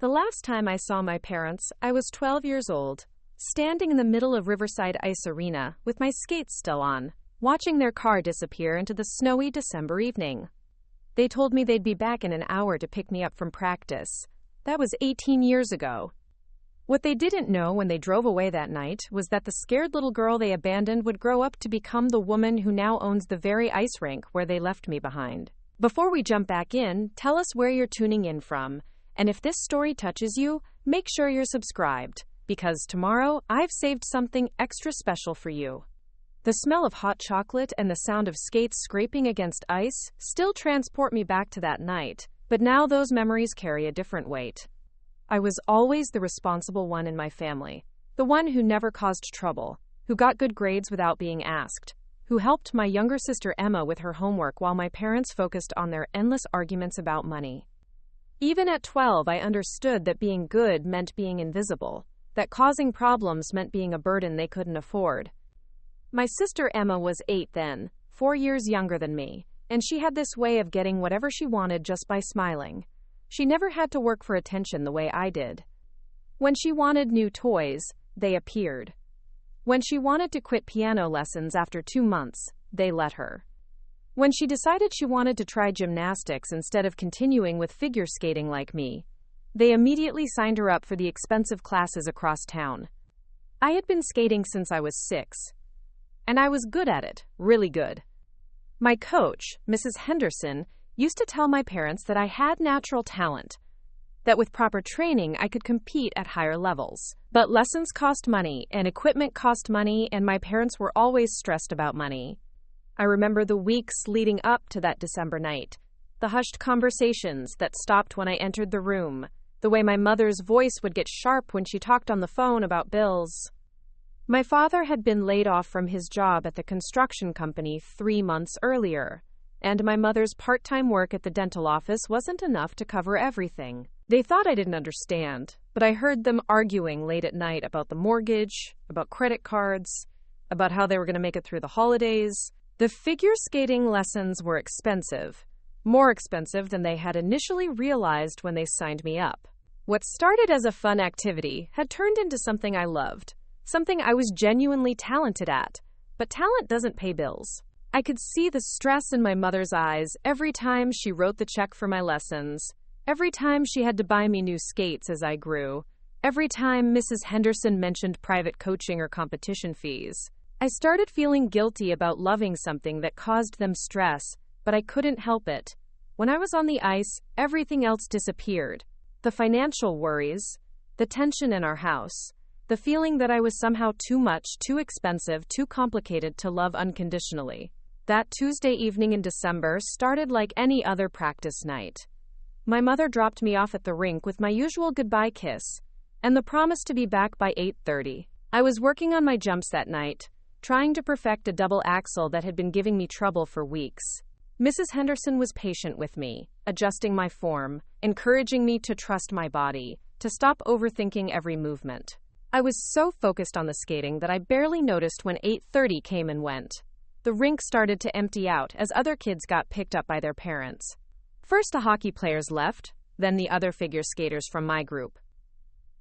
The last time I saw my parents, I was 12 years old, standing in the middle of Riverside Ice Arena with my skates still on, watching their car disappear into the snowy December evening. They told me they'd be back in an hour to pick me up from practice. That was 18 years ago. What they didn't know when they drove away that night was that the scared little girl they abandoned would grow up to become the woman who now owns the very ice rink where they left me behind. Before we jump back in, tell us where you're tuning in from. And if this story touches you, make sure you're subscribed, because tomorrow I've saved something extra special for you. The smell of hot chocolate and the sound of skates scraping against ice still transport me back to that night, but now those memories carry a different weight. I was always the responsible one in my family, the one who never caused trouble, who got good grades without being asked, who helped my younger sister Emma with her homework while my parents focused on their endless arguments about money. Even at 12, I understood that being good meant being invisible, that causing problems meant being a burden they couldn't afford. My sister Emma was 8 then, 4 years younger than me, and she had this way of getting whatever she wanted just by smiling. She never had to work for attention the way I did. When she wanted new toys, they appeared. When she wanted to quit piano lessons after 2 months, they let her. When she decided she wanted to try gymnastics instead of continuing with figure skating like me, they immediately signed her up for the expensive classes across town. I had been skating since I was 6, and I was good at it, really good. My coach, Mrs. Henderson, used to tell my parents that I had natural talent, that with proper training I could compete at higher levels. But lessons cost money, and equipment cost money, and my parents were always stressed about money. I remember the weeks leading up to that December night, the hushed conversations that stopped when I entered the room, the way my mother's voice would get sharp when she talked on the phone about bills. My father had been laid off from his job at the construction company 3 months earlier, and my mother's part-time work at the dental office wasn't enough to cover everything. They thought I didn't understand, but I heard them arguing late at night about the mortgage, about credit cards, about how they were going to make it through the holidays. The figure skating lessons were expensive, more expensive than they had initially realized when they signed me up. What started as a fun activity had turned into something I loved, something I was genuinely talented at, but talent doesn't pay bills. I could see the stress in my mother's eyes every time she wrote the check for my lessons, every time she had to buy me new skates as I grew, every time Mrs. Henderson mentioned private coaching or competition fees. I started feeling guilty about loving something that caused them stress, but I couldn't help it. When I was on the ice, everything else disappeared. The financial worries, the tension in our house, the feeling that I was somehow too much, too expensive, too complicated to love unconditionally. That Tuesday evening in December started like any other practice night. My mother dropped me off at the rink with my usual goodbye kiss, and the promise to be back by 8:30. I was working on my jumps that night, trying to perfect a double axel that had been giving me trouble for weeks. Mrs. Henderson was patient with me, adjusting my form, encouraging me to trust my body, to stop overthinking every movement. I was so focused on the skating that I barely noticed when 8:30 came and went. The rink started to empty out as other kids got picked up by their parents. First the hockey players left, then the other figure skaters from my group.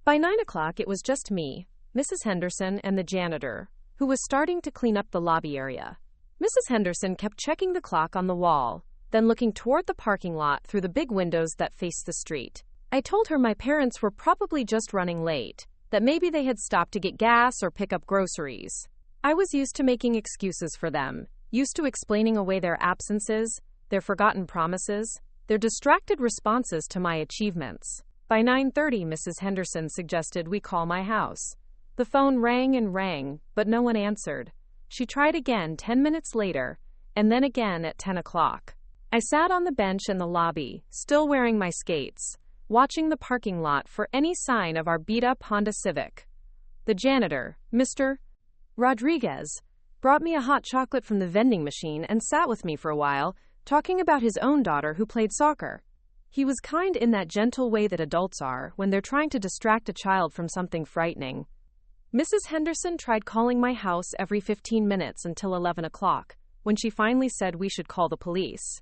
By 9 o'clock it was just me, Mrs. Henderson, and the janitor, who was starting to clean up the lobby area. Mrs. Henderson kept checking the clock on the wall, then looking toward the parking lot through the big windows that faced the street. I told her my parents were probably just running late, that maybe they had stopped to get gas or pick up groceries. I was used to making excuses for them, used to explaining away their absences, their forgotten promises, their distracted responses to my achievements. By 9:30, Mrs. Henderson suggested we call my house. The phone rang and rang, but no one answered. She tried again 10 minutes later, and then again at 10 o'clock. I sat on the bench in the lobby, still wearing my skates, watching the parking lot for any sign of our beat-up Honda Civic. The janitor, Mr. Rodriguez, brought me a hot chocolate from the vending machine and sat with me for a while, talking about his own daughter who played soccer. He was kind in that gentle way that adults are when they're trying to distract a child from something frightening. Mrs. Henderson tried calling my house every 15 minutes until 11 o'clock, when she finally said we should call the police.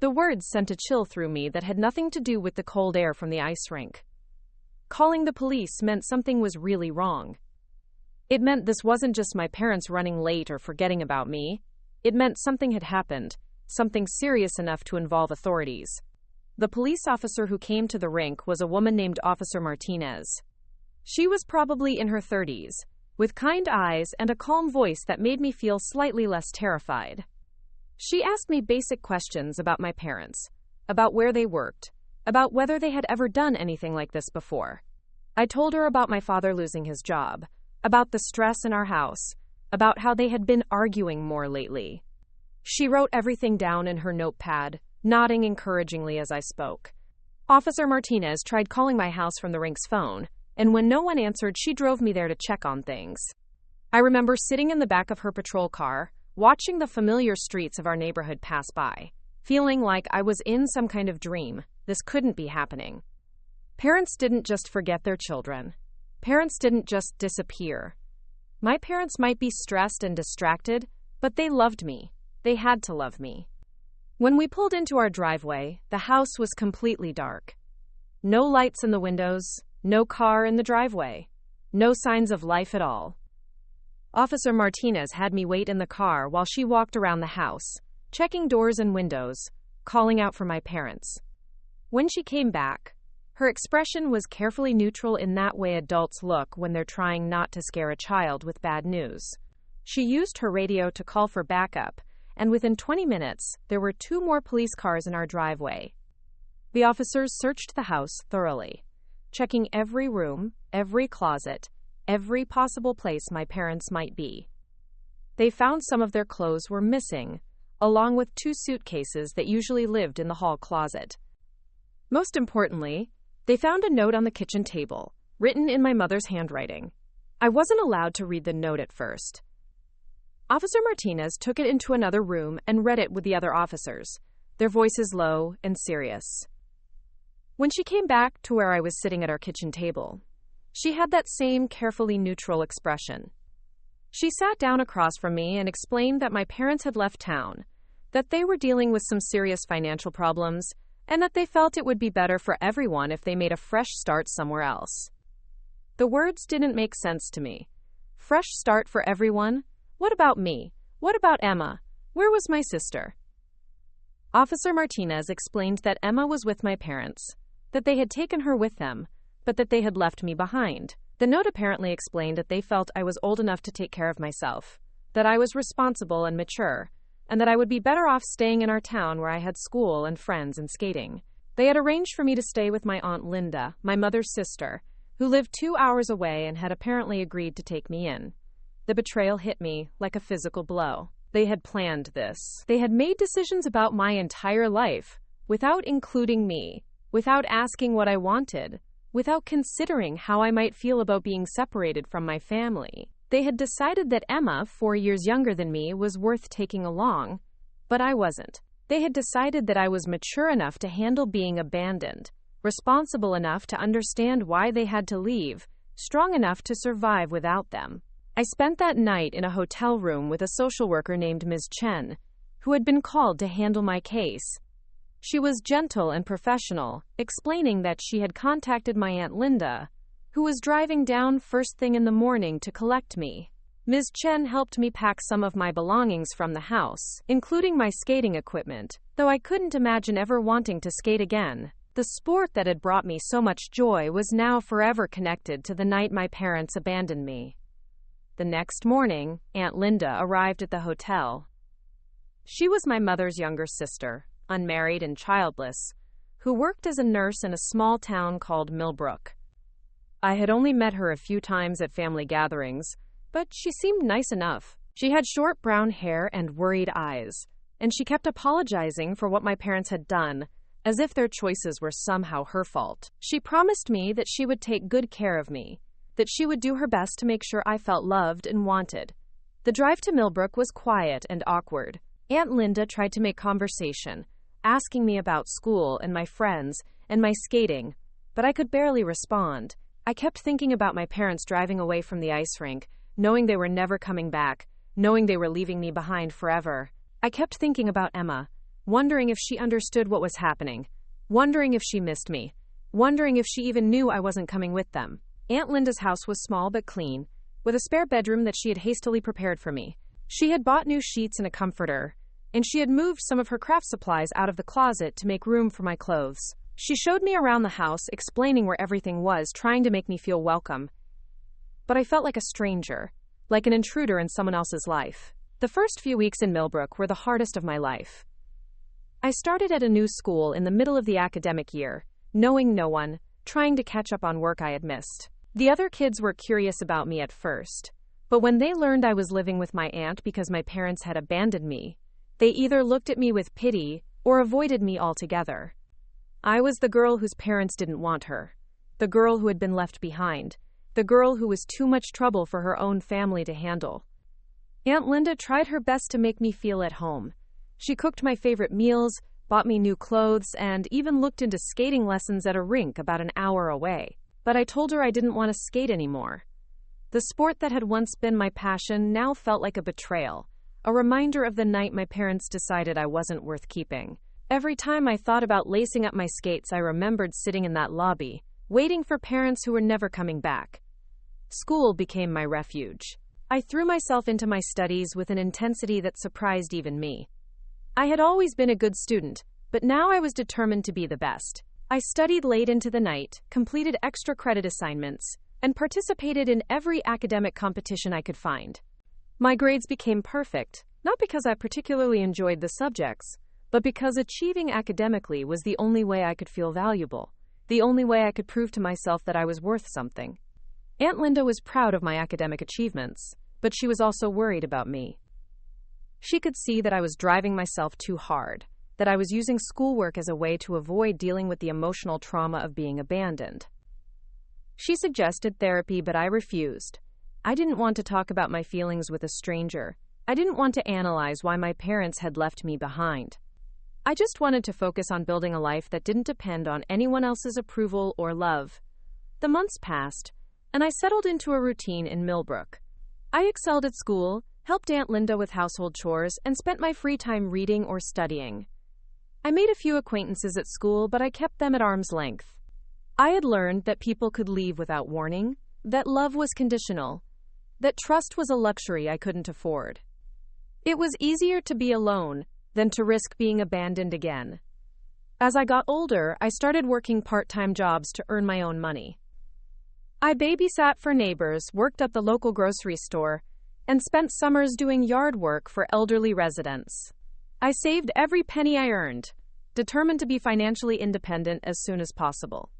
The words sent a chill through me that had nothing to do with the cold air from the ice rink. Calling the police meant something was really wrong. It meant this wasn't just my parents running late or forgetting about me. It meant something had happened, something serious enough to involve authorities. The police officer who came to the rink was a woman named Officer Martinez. She was probably in her 30s, with kind eyes and a calm voice that made me feel slightly less terrified. She asked me basic questions about my parents, about where they worked, about whether they had ever done anything like this before. I told her about my father losing his job, about the stress in our house, about how they had been arguing more lately. She wrote everything down in her notepad, nodding encouragingly as I spoke. Officer Martinez tried calling my house from the rink's phone, and when no one answered, she drove me there to check on things. I remember sitting in the back of her patrol car, watching the familiar streets of our neighborhood pass by, feeling like I was in some kind of dream. This couldn't be happening. Parents didn't just forget their children. Parents didn't just disappear. My parents might be stressed and distracted, but they loved me. They had to love me. When we pulled into our driveway, the house was completely dark. No lights in the windows, no car in the driveway, no signs of life at all. Officer Martinez had me wait in the car while she walked around the house, checking doors and windows, calling out for my parents. When she came back, her expression was carefully neutral in that way adults look when they're trying not to scare a child with bad news. She used her radio to call for backup, and within 20 minutes, there were 2 more police cars in our driveway. The officers searched the house thoroughly, checking every room, every closet, every possible place my parents might be. They found some of their clothes were missing, along with 2 suitcases that usually lived in the hall closet. Most importantly, they found a note on the kitchen table, written in my mother's handwriting. I wasn't allowed to read the note at first. Officer Martinez took it into another room and read it with the other officers, their voices low and serious. When she came back to where I was sitting at our kitchen table, she had that same carefully neutral expression. She sat down across from me and explained that my parents had left town, that they were dealing with some serious financial problems, and that they felt it would be better for everyone if they made a fresh start somewhere else. The words didn't make sense to me. Fresh start for everyone? What about me? What about Emma? Where was my sister? Officer Martinez explained that Emma was with my parents, that they had taken her with them, but that they had left me behind. The note apparently explained that they felt I was old enough to take care of myself, that I was responsible and mature, and that I would be better off staying in our town where I had school and friends and skating. They had arranged for me to stay with my Aunt Linda, my mother's sister, who lived 2 hours away and had apparently agreed to take me in. The betrayal hit me like a physical blow. They had planned this. They had made decisions about my entire life, without including me, without asking what I wanted, without considering how I might feel about being separated from my family. They had decided that Emma, 4 years younger than me, was worth taking along, but I wasn't. They had decided that I was mature enough to handle being abandoned, responsible enough to understand why they had to leave, strong enough to survive without them. I spent that night in a hotel room with a social worker named Ms. Chen, who had been called to handle my case. She was gentle and professional, explaining that she had contacted my Aunt Linda, who was driving down first thing in the morning to collect me. Ms. Chen helped me pack some of my belongings from the house, including my skating equipment, though I couldn't imagine ever wanting to skate again. The sport that had brought me so much joy was now forever connected to the night my parents abandoned me. The next morning, Aunt Linda arrived at the hotel. She was my mother's younger sister, unmarried and childless, who worked as a nurse in a small town called Millbrook. I had only met her a few times at family gatherings, but she seemed nice enough. She had short brown hair and worried eyes, and she kept apologizing for what my parents had done, as if their choices were somehow her fault. She promised me that she would take good care of me, that she would do her best to make sure I felt loved and wanted. The drive to Millbrook was quiet and awkward. Aunt Linda tried to make conversation, asking me about school and my friends and my skating, but I could barely respond. I kept thinking about my parents driving away from the ice rink, knowing they were never coming back, knowing they were leaving me behind forever. I kept thinking about Emma, wondering if she understood what was happening, wondering if she missed me, wondering if she even knew I wasn't coming with them. Aunt Linda's house was small but clean, with a spare bedroom that she had hastily prepared for me. She had bought new sheets and a comforter, and she had moved some of her craft supplies out of the closet to make room for my clothes. She showed me around the house, explaining where everything was, trying to make me feel welcome. But I felt like a stranger, like an intruder in someone else's life. The first few weeks in Millbrook were the hardest of my life. I started at a new school in the middle of the academic year, knowing no one, trying to catch up on work I had missed. The other kids were curious about me at first, but when they learned I was living with my aunt because my parents had abandoned me, they either looked at me with pity or avoided me altogether. I was the girl whose parents didn't want her, the girl who had been left behind, the girl who was too much trouble for her own family to handle. Aunt Linda tried her best to make me feel at home. She cooked my favorite meals, bought me new clothes, and even looked into skating lessons at a rink about an hour away. But I told her I didn't want to skate anymore. The sport that had once been my passion now felt like a betrayal, a reminder of the night my parents decided I wasn't worth keeping. Every time I thought about lacing up my skates, I remembered sitting in that lobby, waiting for parents who were never coming back. School became my refuge. I threw myself into my studies with an intensity that surprised even me. I had always been a good student, but now I was determined to be the best. I studied late into the night, completed extra credit assignments, and participated in every academic competition I could find. My grades became perfect, not because I particularly enjoyed the subjects, but because achieving academically was the only way I could feel valuable, the only way I could prove to myself that I was worth something. Aunt Linda was proud of my academic achievements, but she was also worried about me. She could see that I was driving myself too hard, that I was using schoolwork as a way to avoid dealing with the emotional trauma of being abandoned. She suggested therapy, but I refused. I didn't want to talk about my feelings with a stranger. I didn't want to analyze why my parents had left me behind. I just wanted to focus on building a life that didn't depend on anyone else's approval or love. The months passed, and I settled into a routine in Millbrook. I excelled at school, helped Aunt Linda with household chores, and spent my free time reading or studying. I made a few acquaintances at school, but I kept them at arm's length. I had learned that people could leave without warning, that love was conditional, that trust was a luxury I couldn't afford. It was easier to be alone than to risk being abandoned again. As I got older, I started working part-time jobs to earn my own money. I babysat for neighbors, worked at the local grocery store, and spent summers doing yard work for elderly residents. I saved every penny I earned, determined to be financially independent as soon as possible.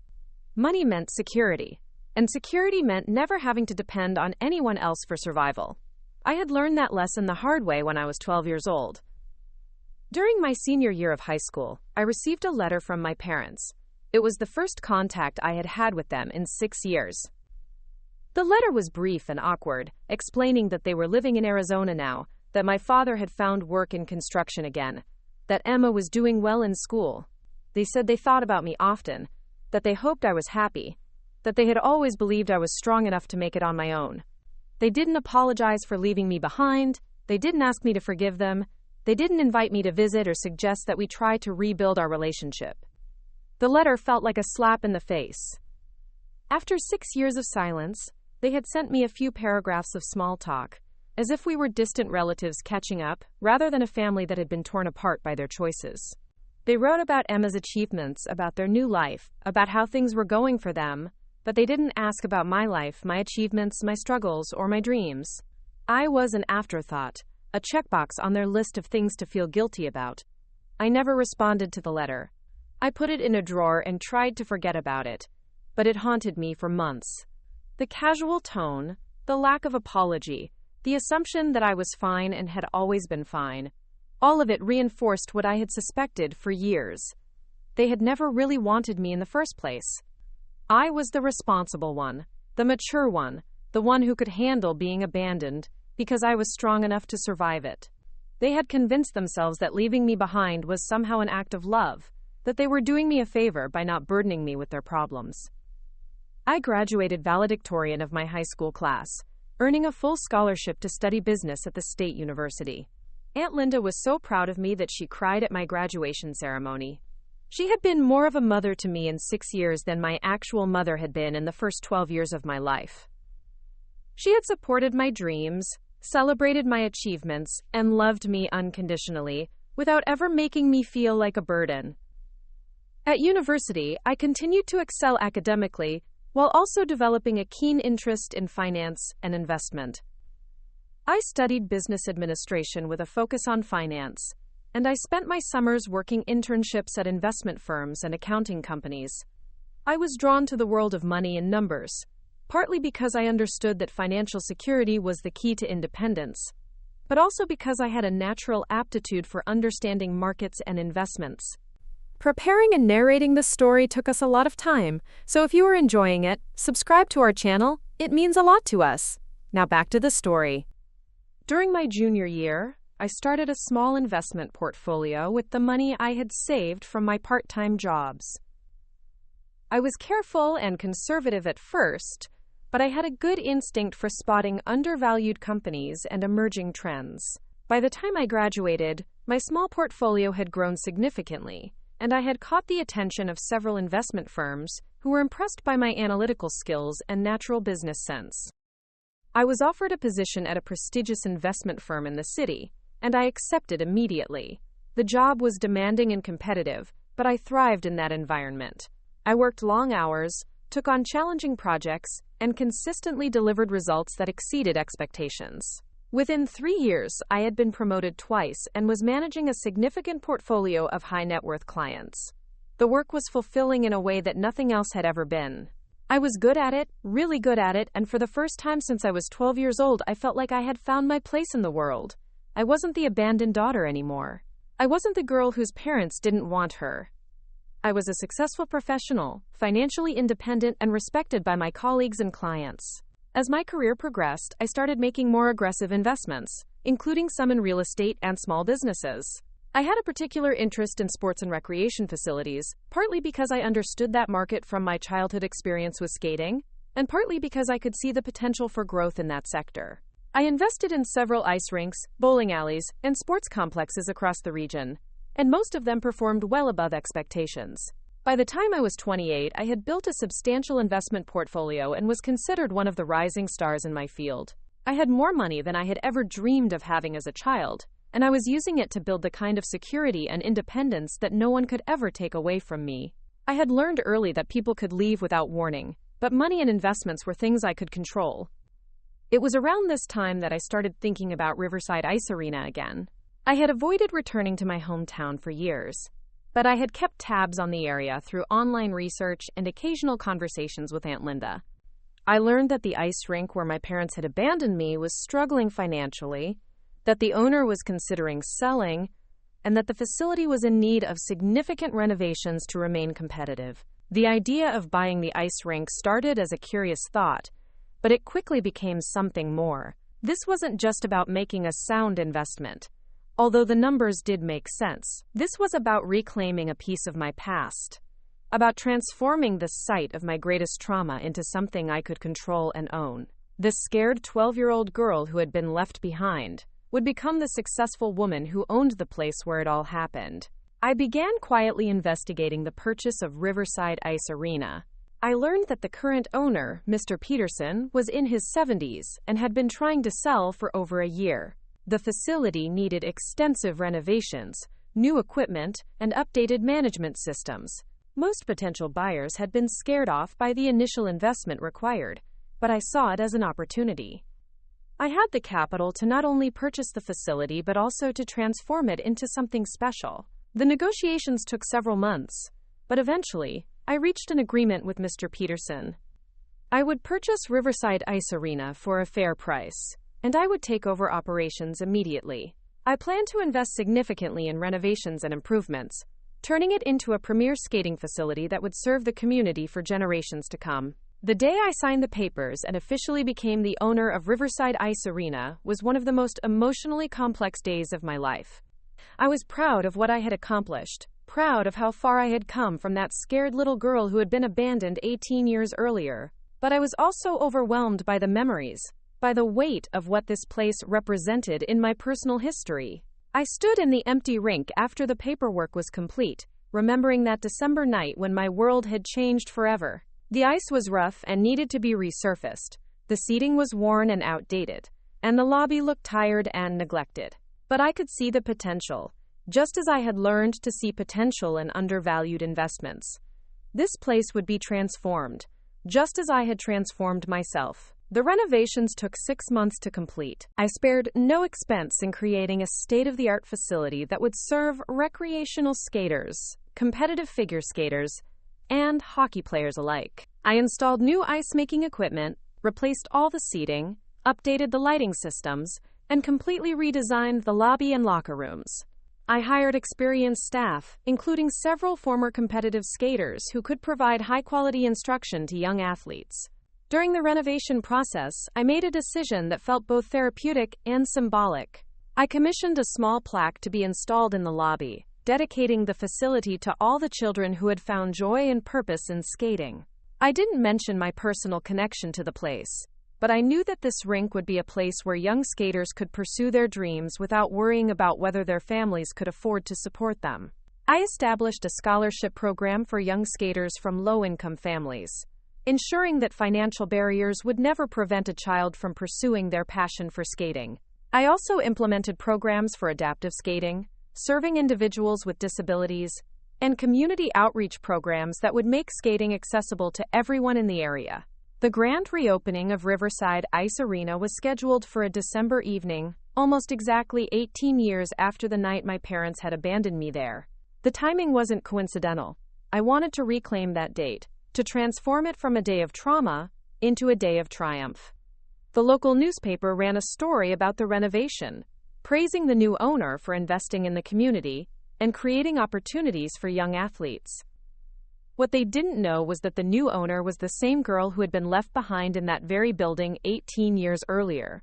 Money meant security, and security meant never having to depend on anyone else for survival. I had learned that lesson the hard way when I was 12 years old. During my senior year of high school, I received a letter from my parents. It was the first contact I had had with them in 6 years. The letter was brief and awkward, explaining that they were living in Arizona now, that my father had found work in construction again, that Emma was doing well in school. They said they thought about me often, that they hoped I was happy, that they had always believed I was strong enough to make it on my own. They didn't apologize for leaving me behind, they didn't ask me to forgive them, they didn't invite me to visit or suggest that we try to rebuild our relationship. The letter felt like a slap in the face. After 6 years of silence, they had sent me a few paragraphs of small talk, as if we were distant relatives catching up, rather than a family that had been torn apart by their choices. They wrote about Emma's achievements, about their new life, about how things were going for them, but they didn't ask about my life, my achievements, my struggles, or my dreams. I was an afterthought, a checkbox on their list of things to feel guilty about. I never responded to the letter. I put it in a drawer and tried to forget about it, but it haunted me for months. The casual tone, the lack of apology, the assumption that I was fine and had always been fine, all of it reinforced what I had suspected for years. They had never really wanted me in the first place. I was the responsible one, the mature one, the one who could handle being abandoned, because I was strong enough to survive it. They had convinced themselves that leaving me behind was somehow an act of love, that they were doing me a favor by not burdening me with their problems. I graduated valedictorian of my high school class, earning a full scholarship to study business at the state university. Aunt Linda was so proud of me that she cried at my graduation ceremony. She had been more of a mother to me in 6 years than my actual mother had been in the first 12 years of my life. She had supported my dreams, celebrated my achievements, and loved me unconditionally, without ever making me feel like a burden. At university, I continued to excel academically, while also developing a keen interest in finance and investment. I studied business administration with a focus on finance, and I spent my summers working internships at investment firms and accounting companies. I was drawn to the world of money and numbers, partly because I understood that financial security was the key to independence, but also because I had a natural aptitude for understanding markets and investments. Preparing and narrating this story took us a lot of time, so if you are enjoying it, subscribe to our channel. It means a lot to us. Now back to the story. During my junior year, I started a small investment portfolio with the money I had saved from my part-time jobs. I was careful and conservative at first, but I had a good instinct for spotting undervalued companies and emerging trends. By the time I graduated, my small portfolio had grown significantly, and I had caught the attention of several investment firms who were impressed by my analytical skills and natural business sense. I was offered a position at a prestigious investment firm in the city, and I accepted immediately. The job was demanding and competitive, but I thrived in that environment. I worked long hours, took on challenging projects, and consistently delivered results that exceeded expectations. Within 3 years, I had been promoted twice and was managing a significant portfolio of high-net-worth clients. The work was fulfilling in a way that nothing else had ever been. I was good at it, really good at it, and for the first time since I was 12 years old, I felt like I had found my place in the world. I wasn't the abandoned daughter anymore. I wasn't the girl whose parents didn't want her. I was a successful professional, financially independent, and respected by my colleagues and clients. As my career progressed, I started making more aggressive investments, including some in real estate and small businesses. I had a particular interest in sports and recreation facilities, partly because I understood that market from my childhood experience with skating, and partly because I could see the potential for growth in that sector. I invested in several ice rinks, bowling alleys, and sports complexes across the region, and most of them performed well above expectations. By the time I was 28, I had built a substantial investment portfolio and was considered one of the rising stars in my field. I had more money than I had ever dreamed of having as a child, and I was using it to build the kind of security and independence that no one could ever take away from me. I had learned early that people could leave without warning, but money and investments were things I could control. It was around this time that I started thinking about Riverside Ice Arena again. I had avoided returning to my hometown for years, but I had kept tabs on the area through online research and occasional conversations with Aunt Linda. I learned that the ice rink where my parents had abandoned me was struggling financially, that the owner was considering selling, and that the facility was in need of significant renovations to remain competitive. The idea of buying the ice rink started as a curious thought, but it quickly became something more. This wasn't just about making a sound investment, although the numbers did make sense. This was about reclaiming a piece of my past, about transforming the site of my greatest trauma into something I could control and own. This scared 12-year-old girl who had been left behind would become the successful woman who owned the place where it all happened. I began quietly investigating the purchase of Riverside Ice Arena. I learned that the current owner, Mr. Peterson, was in his 70s and had been trying to sell for over a year. The facility needed extensive renovations, new equipment, and updated management systems. Most potential buyers had been scared off by the initial investment required, but I saw it as an opportunity. I had the capital to not only purchase the facility but also to transform it into something special. The negotiations took several months, but eventually, I reached an agreement with Mr. Peterson. I would purchase Riverside Ice Arena for a fair price, and I would take over operations immediately. I planned to invest significantly in renovations and improvements, turning it into a premier skating facility that would serve the community for generations to come. The day I signed the papers and officially became the owner of Riverside Ice Arena was one of the most emotionally complex days of my life. I was proud of what I had accomplished, proud of how far I had come from that scared little girl who had been abandoned 18 years earlier. But I was also overwhelmed by the memories, by the weight of what this place represented in my personal history. I stood in the empty rink after the paperwork was complete, remembering that December night when my world had changed forever. The ice was rough and needed to be resurfaced. The seating was worn and outdated, and the lobby looked tired and neglected. But I could see the potential, just as I had learned to see potential in undervalued investments. This place would be transformed, just as I had transformed myself. The renovations took 6 months to complete. I spared no expense in creating a state-of-the-art facility that would serve recreational skaters, competitive figure skaters, and hockey players alike. I installed new ice-making equipment, replaced all the seating, updated the lighting systems, and completely redesigned the lobby and locker rooms. I hired experienced staff, including several former competitive skaters who could provide high-quality instruction to young athletes. During the renovation process, I made a decision that felt both therapeutic and symbolic. I commissioned a small plaque to be installed in the lobby, dedicating the facility to all the children who had found joy and purpose in skating. I didn't mention my personal connection to the place, but I knew that this rink would be a place where young skaters could pursue their dreams without worrying about whether their families could afford to support them. I established a scholarship program for young skaters from low-income families, ensuring that financial barriers would never prevent a child from pursuing their passion for skating. I also implemented programs for adaptive skating, serving individuals with disabilities, and community outreach programs that would make skating accessible to everyone in the area. The grand reopening of Riverside Ice Arena was scheduled for a December evening, almost exactly 18 years after the night my parents had abandoned me there. The timing wasn't coincidental. I wanted to reclaim that date, to transform it from a day of trauma into a day of triumph. The local newspaper ran a story about the renovation, praising the new owner for investing in the community and creating opportunities for young athletes. What they didn't know was that the new owner was the same girl who had been left behind in that very building 18 years earlier.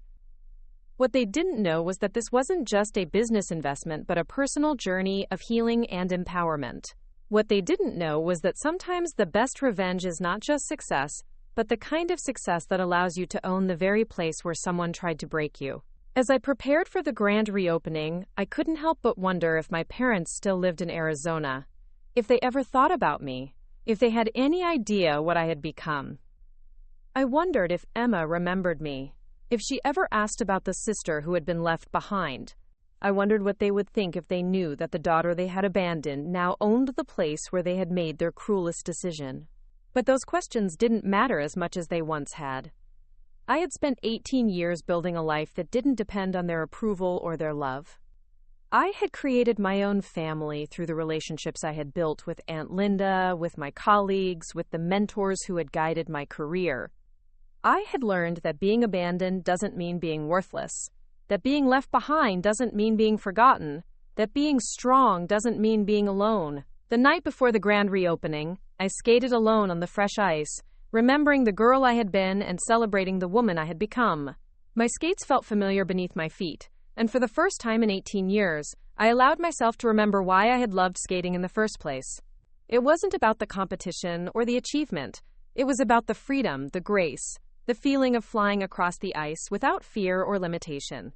What they didn't know was that this wasn't just a business investment but a personal journey of healing and empowerment. What they didn't know was that sometimes the best revenge is not just success, but the kind of success that allows you to own the very place where someone tried to break you. As I prepared for the grand reopening, I couldn't help but wonder if my parents still lived in Arizona, if they ever thought about me, if they had any idea what I had become. I wondered if Emma remembered me, if she ever asked about the sister who had been left behind. I wondered what they would think if they knew that the daughter they had abandoned now owned the place where they had made their cruelest decision. But those questions didn't matter as much as they once had. I had spent 18 years building a life that didn't depend on their approval or their love. I had created my own family through the relationships I had built with Aunt Linda, with my colleagues, with the mentors who had guided my career. I had learned that being abandoned doesn't mean being worthless, that being left behind doesn't mean being forgotten, that being strong doesn't mean being alone. The night before the grand reopening, I skated alone on the fresh ice, remembering the girl I had been and celebrating the woman I had become. My skates felt familiar beneath my feet, and for the first time in 18 years, I allowed myself to remember why I had loved skating in the first place. It wasn't about the competition or the achievement. It was about the freedom, the grace, the feeling of flying across the ice without fear or limitation.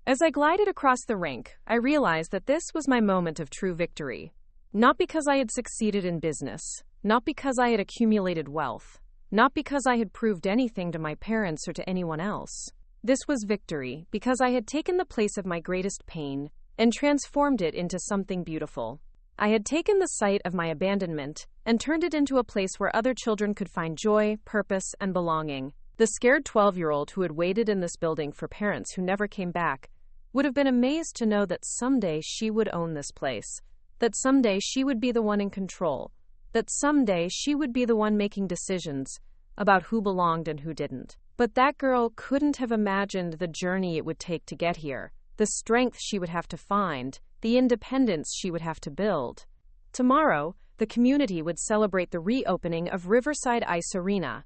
As I glided across the rink, I realized that this was my moment of true victory. Not because I had succeeded in business, not because I had accumulated wealth, not because I had proved anything to my parents or to anyone else. This was victory because I had taken the place of my greatest pain and transformed it into something beautiful. I had taken the site of my abandonment and turned it into a place where other children could find joy, purpose, and belonging. The scared 12-year-old who had waited in this building for parents who never came back would have been amazed to know that someday she would own this place, that someday she would be the one in control, that someday she would be the one making decisions about who belonged and who didn't. But that girl couldn't have imagined the journey it would take to get here, the strength she would have to find, the independence she would have to build. Tomorrow, the community would celebrate the reopening of Riverside Ice Arena.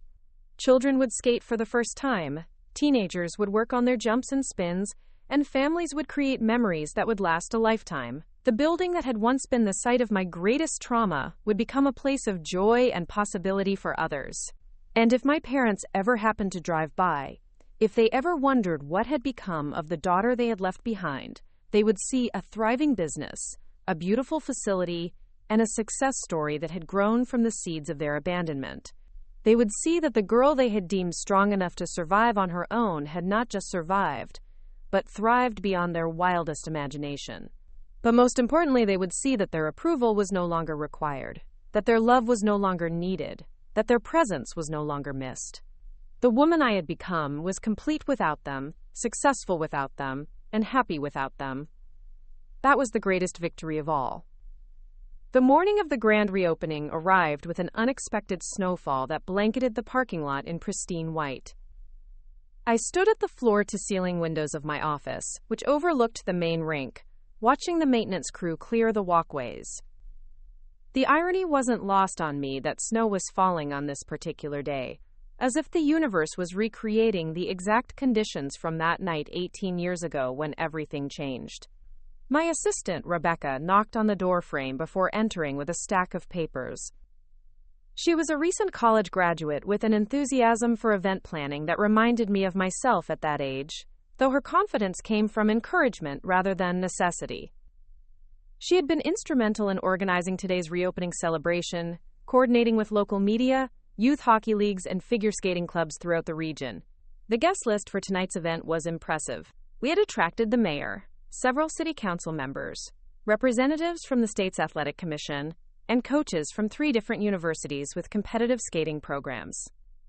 Children would skate for the first time, teenagers would work on their jumps and spins, and families would create memories that would last a lifetime. The building that had once been the site of my greatest trauma would become a place of joy and possibility for others. And if my parents ever happened to drive by, if they ever wondered what had become of the daughter they had left behind, They would see a thriving business, a beautiful facility, and a success story that had grown from the seeds of their abandonment. They would see that the girl they had deemed strong enough to survive on her own had not just survived, but thrived beyond their wildest imagination. But most importantly, they would see that their approval was no longer required, that their love was no longer needed, that their presence was no longer missed. The woman I had become was complete without them, successful without them, and happy without them. That was the greatest victory of all. The morning of the grand reopening arrived with an unexpected snowfall that blanketed the parking lot in pristine white. I stood at the floor-to-ceiling windows of my office, which overlooked the main rink, watching the maintenance crew clear the walkways. The irony wasn't lost on me that snow was falling on this particular day, as if the universe was recreating the exact conditions from that night 18 years ago when everything changed. My assistant, Rebecca, knocked on the doorframe before entering with a stack of papers. She was a recent college graduate with an enthusiasm for event planning that reminded me of myself at that age, though her confidence came from encouragement rather than necessity. She had been instrumental in organizing today's reopening celebration, coordinating with local media, youth hockey leagues, and figure skating clubs throughout the region. The guest list for tonight's event was impressive. We had attracted the mayor, several city council members, representatives from the state's athletic commission, and coaches from 3 different universities with competitive skating programs.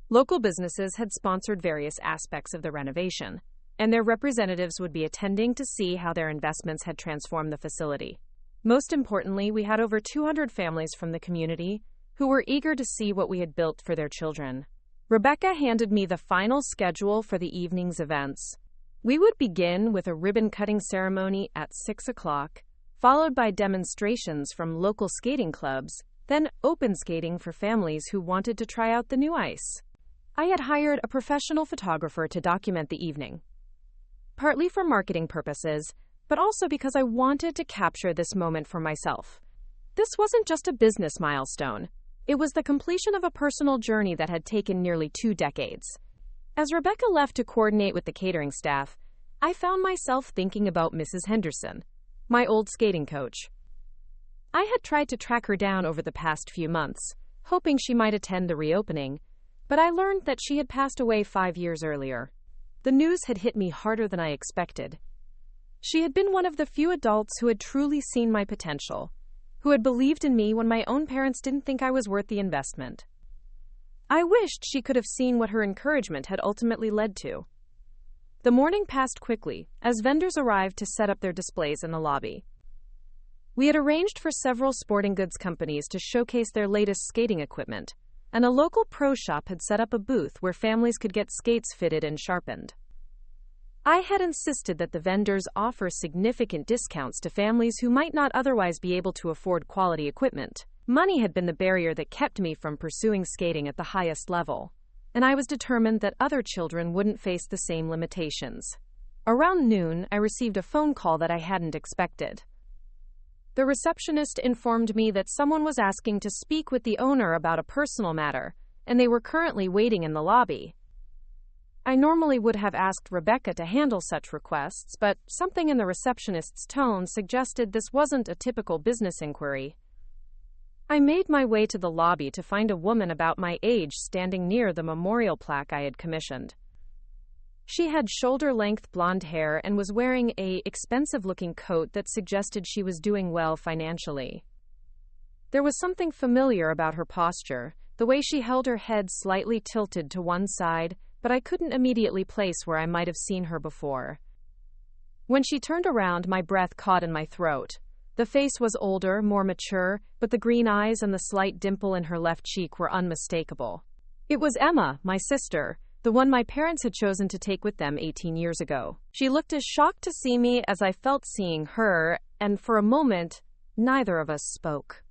Local businesses had sponsored various aspects of the renovation, and their representatives would be attending to see how their investments had transformed the facility. Most importantly, we had over 200 families from the community who were eager to see what we had built for their children. Rebecca handed me the final schedule for the evening's events. We would begin with a ribbon-cutting ceremony at 6 o'clock, followed by demonstrations from local skating clubs, then open skating for families who wanted to try out the new ice. I had hired a professional photographer to document the evening, partly for marketing purposes, but also because I wanted to capture this moment for myself. This wasn't just a business milestone. It was the completion of a personal journey that had taken nearly 2 decades. As Rebecca left to coordinate with the catering staff, I found myself thinking about Mrs. Henderson, my old skating coach. I had tried to track her down over the past few months, hoping she might attend the reopening, but I learned that she had passed away 5 years earlier. The news had hit me harder than I expected. She had been one of the few adults who had truly seen my potential, who had believed in me when my own parents didn't think I was worth the investment. I wished she could have seen what her encouragement had ultimately led to. The morning passed quickly, as vendors arrived to set up their displays in the lobby. We had arranged for several sporting goods companies to showcase their latest skating equipment, and a local pro shop had set up a booth where families could get skates fitted and sharpened. I had insisted that the vendors offer significant discounts to families who might not otherwise be able to afford quality equipment. Money had been the barrier that kept me from pursuing skating at the highest level, and I was determined that other children wouldn't face the same limitations. Around noon, I received a phone call that I hadn't expected. The receptionist informed me that someone was asking to speak with the owner about a personal matter, and they were currently waiting in the lobby. I normally would have asked Rebecca to handle such requests, but something in the receptionist's tone suggested this wasn't a typical business inquiry. I made my way to the lobby to find a woman about my age standing near the memorial plaque I had commissioned. She had shoulder-length blonde hair and was wearing an expensive-looking coat that suggested she was doing well financially. There was something familiar about her posture, the way she held her head slightly tilted to one side, but I couldn't immediately place where I might have seen her before. When she turned around, my breath caught in my throat. The face was older, more mature, but the green eyes and the slight dimple in her left cheek were unmistakable. It was Emma, my sister, the one my parents had chosen to take with them 18 years ago. She looked as shocked to see me as I felt seeing her, and for a moment, neither of us spoke.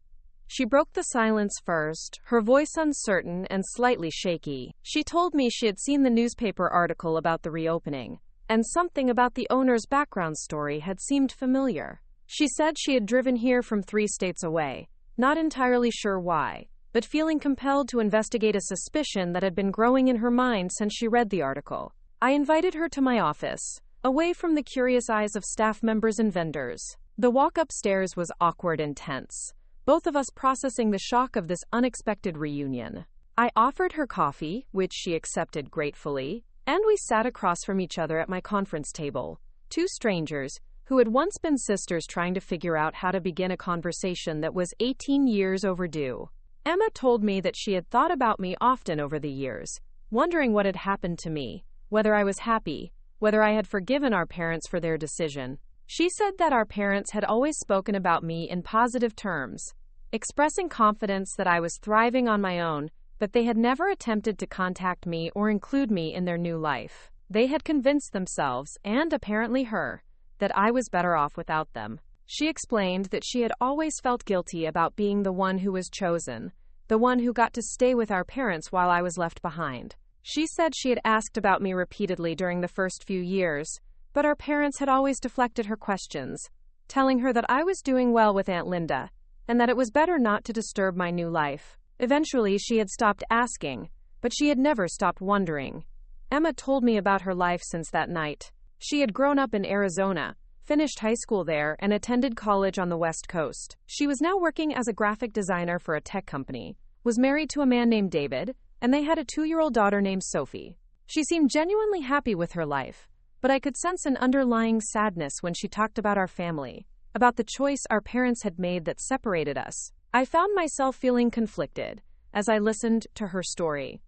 She broke the silence first, her voice uncertain and slightly shaky. She told me she had seen the newspaper article about the reopening, and something about the owner's background story had seemed familiar. She said she had driven here from 3 states away, not entirely sure why, but feeling compelled to investigate a suspicion that had been growing in her mind since she read the article. I invited her to my office, away from the curious eyes of staff members and vendors. The walk upstairs was awkward and tense, both of us processing the shock of this unexpected reunion. I offered her coffee, which she accepted gratefully, and we sat across from each other at my conference table, two strangers who had once been sisters trying to figure out how to begin a conversation that was 18 years overdue. Emma told me that she had thought about me often over the years, wondering what had happened to me, whether I was happy, whether I had forgiven our parents for their decision. She said that our parents had always spoken about me in positive terms, expressing confidence that I was thriving on my own, but they had never attempted to contact me or include me in their new life. They had convinced themselves, and apparently her, that I was better off without them. She explained that she had always felt guilty about being the one who was chosen, the one who got to stay with our parents while I was left behind. She said she had asked about me repeatedly during the first few years, but our parents had always deflected her questions, telling her that I was doing well with Aunt Linda, and that it was better not to disturb my new life. Eventually, she had stopped asking, but she had never stopped wondering. Emma told me about her life since that night. She had grown up in Arizona, finished high school there, and attended college on the West Coast. She was now working as a graphic designer for a tech company, was married to a man named David, and they had a 2-year-old daughter named Sophie. She seemed genuinely happy with her life, but I could sense an underlying sadness when she talked about our family, about the choice our parents had made that separated us. I found myself feeling conflicted as I listened to her story.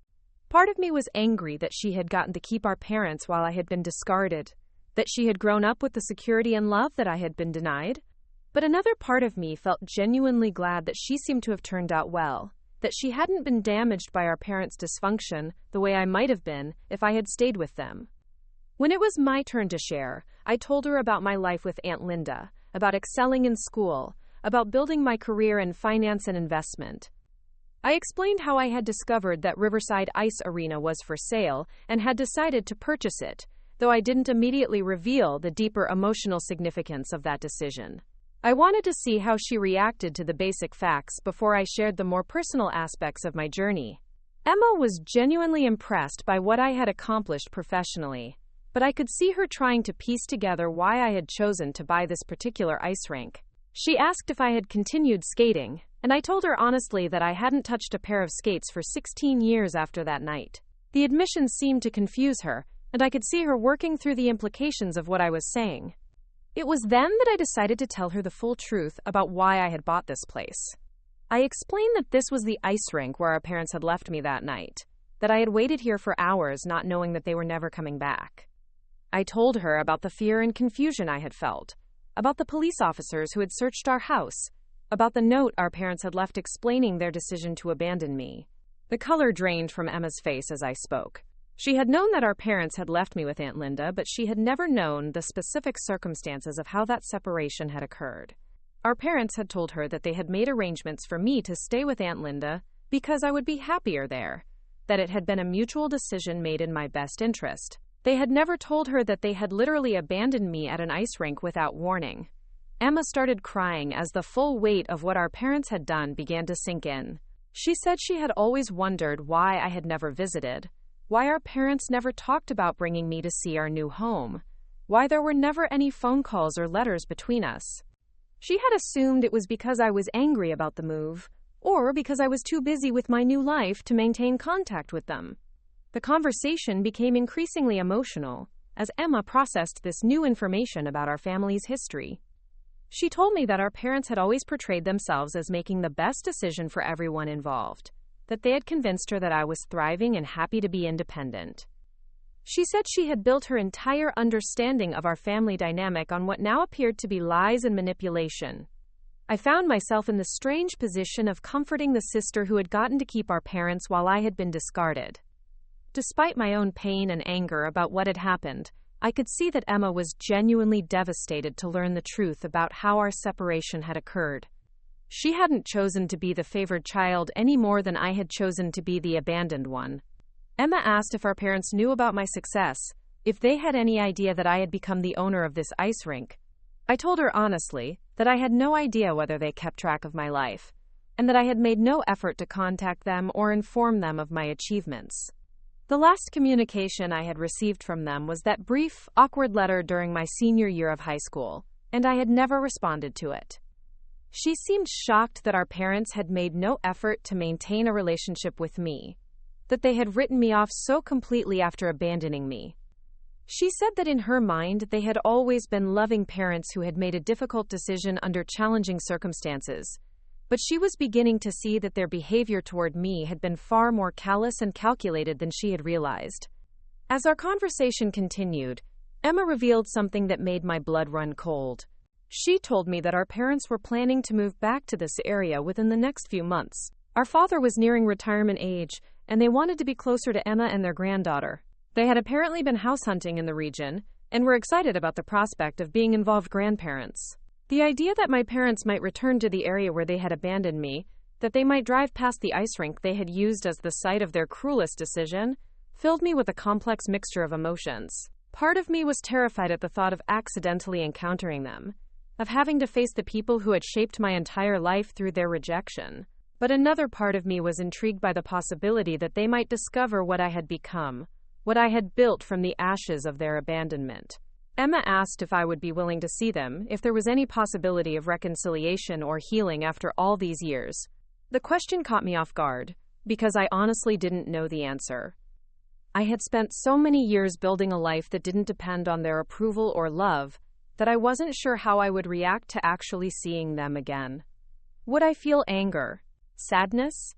Part of me was angry that she had gotten to keep our parents while I had been discarded, that she had grown up with the security and love that I had been denied. But another part of me felt genuinely glad that she seemed to have turned out well, that she hadn't been damaged by our parents' dysfunction the way I might have been if I had stayed with them. When it was my turn to share, I told her about my life with Aunt Linda, about excelling in school, about building my career in finance and investment. I explained how I had discovered that Riverside Ice Arena was for sale and had decided to purchase it, though I didn't immediately reveal the deeper emotional significance of that decision. I wanted to see how she reacted to the basic facts before I shared the more personal aspects of my journey. Emma was genuinely impressed by what I had accomplished professionally, but I could see her trying to piece together why I had chosen to buy this particular ice rink. She asked if I had continued skating, and I told her honestly that I hadn't touched a pair of skates for 16 years after that night. The admission seemed to confuse her, and I could see her working through the implications of what I was saying. It was then that I decided to tell her the full truth about why I had bought this place. I explained that this was the ice rink where our parents had left me that night, that I had waited here for hours not knowing that they were never coming back. I told her about the fear and confusion I had felt, about the police officers who had searched our house, about the note our parents had left explaining their decision to abandon me. The color drained from Emma's face as I spoke. She had known that our parents had left me with Aunt Linda, but she had never known the specific circumstances of how that separation had occurred. Our parents had told her that they had made arrangements for me to stay with Aunt Linda because I would be happier there, that it had been a mutual decision made in my best interest. They had never told her that they had literally abandoned me at an ice rink without warning. Emma started crying as the full weight of what our parents had done began to sink in. She said she had always wondered why I had never visited, why our parents never talked about bringing me to see our new home, why there were never any phone calls or letters between us. She had assumed it was because I was angry about the move, or because I was too busy with my new life to maintain contact with them. The conversation became increasingly emotional as Emma processed this new information about our family's history. She told me that our parents had always portrayed themselves as making the best decision for everyone involved, that they had convinced her that I was thriving and happy to be independent. She said she had built her entire understanding of our family dynamic on what now appeared to be lies and manipulation. I found myself in the strange position of comforting the sister who had gotten to keep our parents while I had been discarded. Despite my own pain and anger about what had happened, I could see that Emma was genuinely devastated to learn the truth about how our separation had occurred. She hadn't chosen to be the favored child any more than I had chosen to be the abandoned one. Emma asked if our parents knew about my success, if they had any idea that I had become the owner of this ice rink. I told her honestly that I had no idea whether they kept track of my life, and that I had made no effort to contact them or inform them of my achievements. The last communication I had received from them was that brief, awkward letter during my senior year of high school, and I had never responded to it. She seemed shocked that our parents had made no effort to maintain a relationship with me, that they had written me off so completely after abandoning me. She said that in her mind, they had always been loving parents who had made a difficult decision under challenging circumstances, but she was beginning to see that their behavior toward me had been far more callous and calculated than she had realized. As our conversation continued, Emma revealed something that made my blood run cold. She told me that our parents were planning to move back to this area within the next few months. Our father was nearing retirement age, and they wanted to be closer to Emma and their granddaughter. They had apparently been house hunting in the region, and were excited about the prospect of being involved grandparents. The idea that my parents might return to the area where they had abandoned me, that they might drive past the ice rink they had used as the site of their cruelest decision, filled me with a complex mixture of emotions. Part of me was terrified at the thought of accidentally encountering them, of having to face the people who had shaped my entire life through their rejection. But another part of me was intrigued by the possibility that they might discover what I had become, what I had built from the ashes of their abandonment. Emma asked if I would be willing to see them, if there was any possibility of reconciliation or healing after all these years. The question caught me off guard, because I honestly didn't know the answer. I had spent so many years building a life that didn't depend on their approval or love, that I wasn't sure how I would react to actually seeing them again. Would I feel anger, sadness,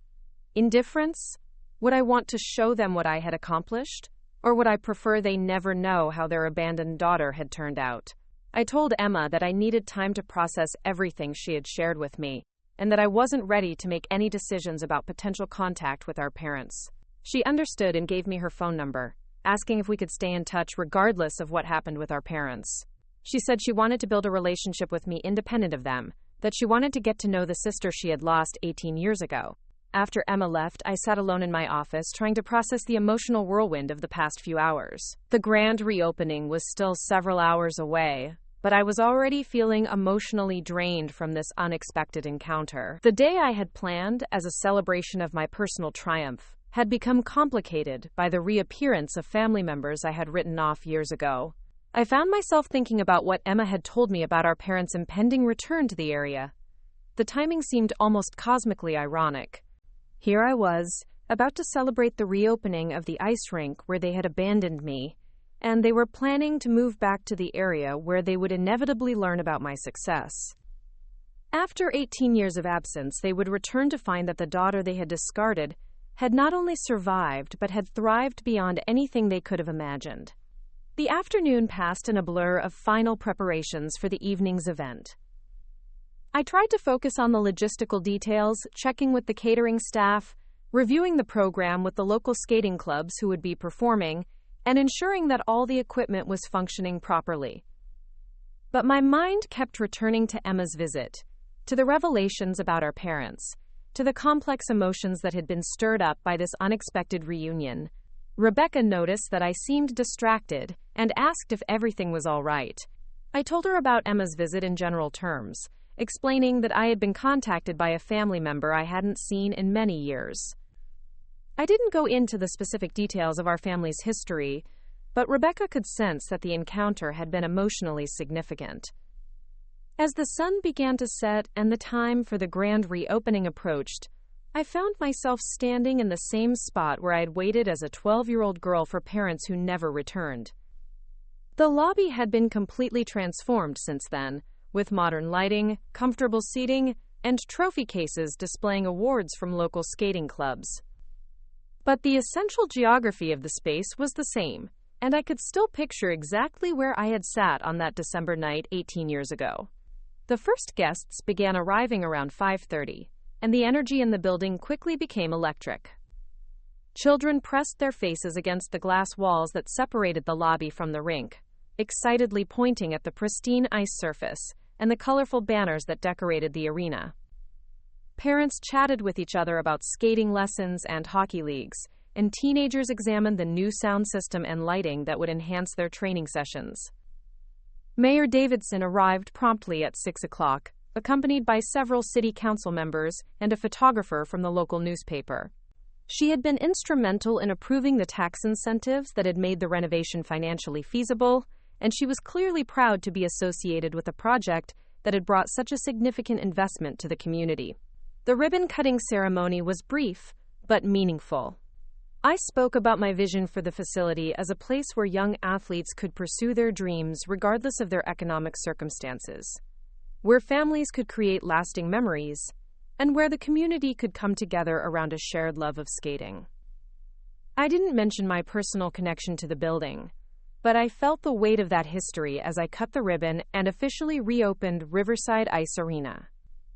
indifference? Would I want to show them what I had accomplished? Or would I prefer they never know how their abandoned daughter had turned out? I told Emma that I needed time to process everything she had shared with me, and that I wasn't ready to make any decisions about potential contact with our parents. She understood and gave me her phone number, asking if we could stay in touch regardless of what happened with our parents. She said she wanted to build a relationship with me independent of them, that she wanted to get to know the sister she had lost 18 years ago. After Emma left, I sat alone in my office trying to process the emotional whirlwind of the past few hours. The grand reopening was still several hours away, but I was already feeling emotionally drained from this unexpected encounter. The day I had planned as a celebration of my personal triumph had become complicated by the reappearance of family members I had written off years ago. I found myself thinking about what Emma had told me about our parents' impending return to the area. The timing seemed almost cosmically ironic. Here I was, about to celebrate the reopening of the ice rink where they had abandoned me, and they were planning to move back to the area where they would inevitably learn about my success. After 18 years of absence, they would return to find that the daughter they had discarded had not only survived, but had thrived beyond anything they could have imagined. The afternoon passed in a blur of final preparations for the evening's event. I tried to focus on the logistical details, checking with the catering staff, reviewing the program with the local skating clubs who would be performing, and ensuring that all the equipment was functioning properly. But my mind kept returning to Emma's visit, to the revelations about our parents, to the complex emotions that had been stirred up by this unexpected reunion. Rebecca noticed that I seemed distracted and asked if everything was all right. I told her about Emma's visit in general terms, explaining that I had been contacted by a family member I hadn't seen in many years. I didn't go into the specific details of our family's history, but Rebecca could sense that the encounter had been emotionally significant. As the sun began to set and the time for the grand reopening approached, I found myself standing in the same spot where I had waited as a 12-year-old girl for parents who never returned. The lobby had been completely transformed since then, with modern lighting, comfortable seating, and trophy cases displaying awards from local skating clubs. But the essential geography of the space was the same, and I could still picture exactly where I had sat on that December night 18 years ago. The first guests began arriving around 5:30, and the energy in the building quickly became electric. Children pressed their faces against the glass walls that separated the lobby from the rink, excitedly pointing at the pristine ice surface and the colorful banners that decorated the arena. Parents chatted with each other about skating lessons and hockey leagues, and teenagers examined the new sound system and lighting that would enhance their training sessions. Mayor Davidson arrived promptly at 6 o'clock, accompanied by several city council members and a photographer from the local newspaper. She had been instrumental in approving the tax incentives that had made the renovation financially feasible, and she was clearly proud to be associated with a project that had brought such a significant investment to the community. The ribbon-cutting ceremony was brief, but meaningful. I spoke about my vision for the facility as a place where young athletes could pursue their dreams regardless of their economic circumstances, where families could create lasting memories, and where the community could come together around a shared love of skating. I didn't mention my personal connection to the building, but I felt the weight of that history as I cut the ribbon and officially reopened Riverside Ice Arena.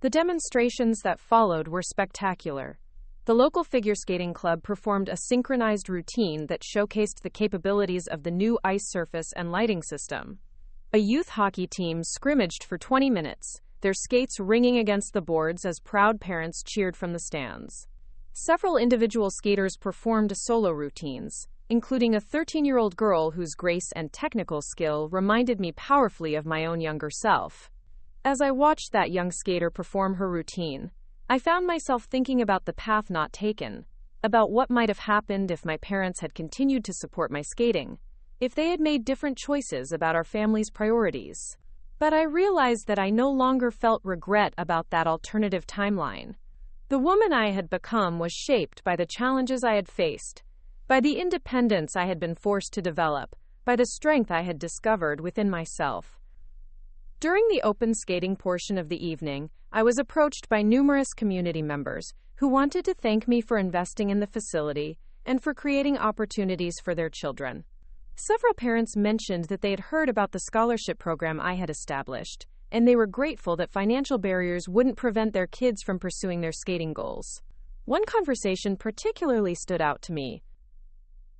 The demonstrations that followed were spectacular. The local figure skating club performed a synchronized routine that showcased the capabilities of the new ice surface and lighting system. A youth hockey team scrimmaged for 20 minutes, their skates ringing against the boards as proud parents cheered from the stands. Several individual skaters performed solo routines, including a 13-year-old girl whose grace and technical skill reminded me powerfully of my own younger self. As I watched that young skater perform her routine, I found myself thinking about the path not taken, about what might have happened if my parents had continued to support my skating, if they had made different choices about our family's priorities. But I realized that I no longer felt regret about that alternative timeline. The woman I had become was shaped by the challenges I had faced, by the independence I had been forced to develop, by the strength I had discovered within myself. During the open skating portion of the evening, I was approached by numerous community members who wanted to thank me for investing in the facility and for creating opportunities for their children. Several parents mentioned that they had heard about the scholarship program I had established, and they were grateful that financial barriers wouldn't prevent their kids from pursuing their skating goals. One conversation particularly stood out to me.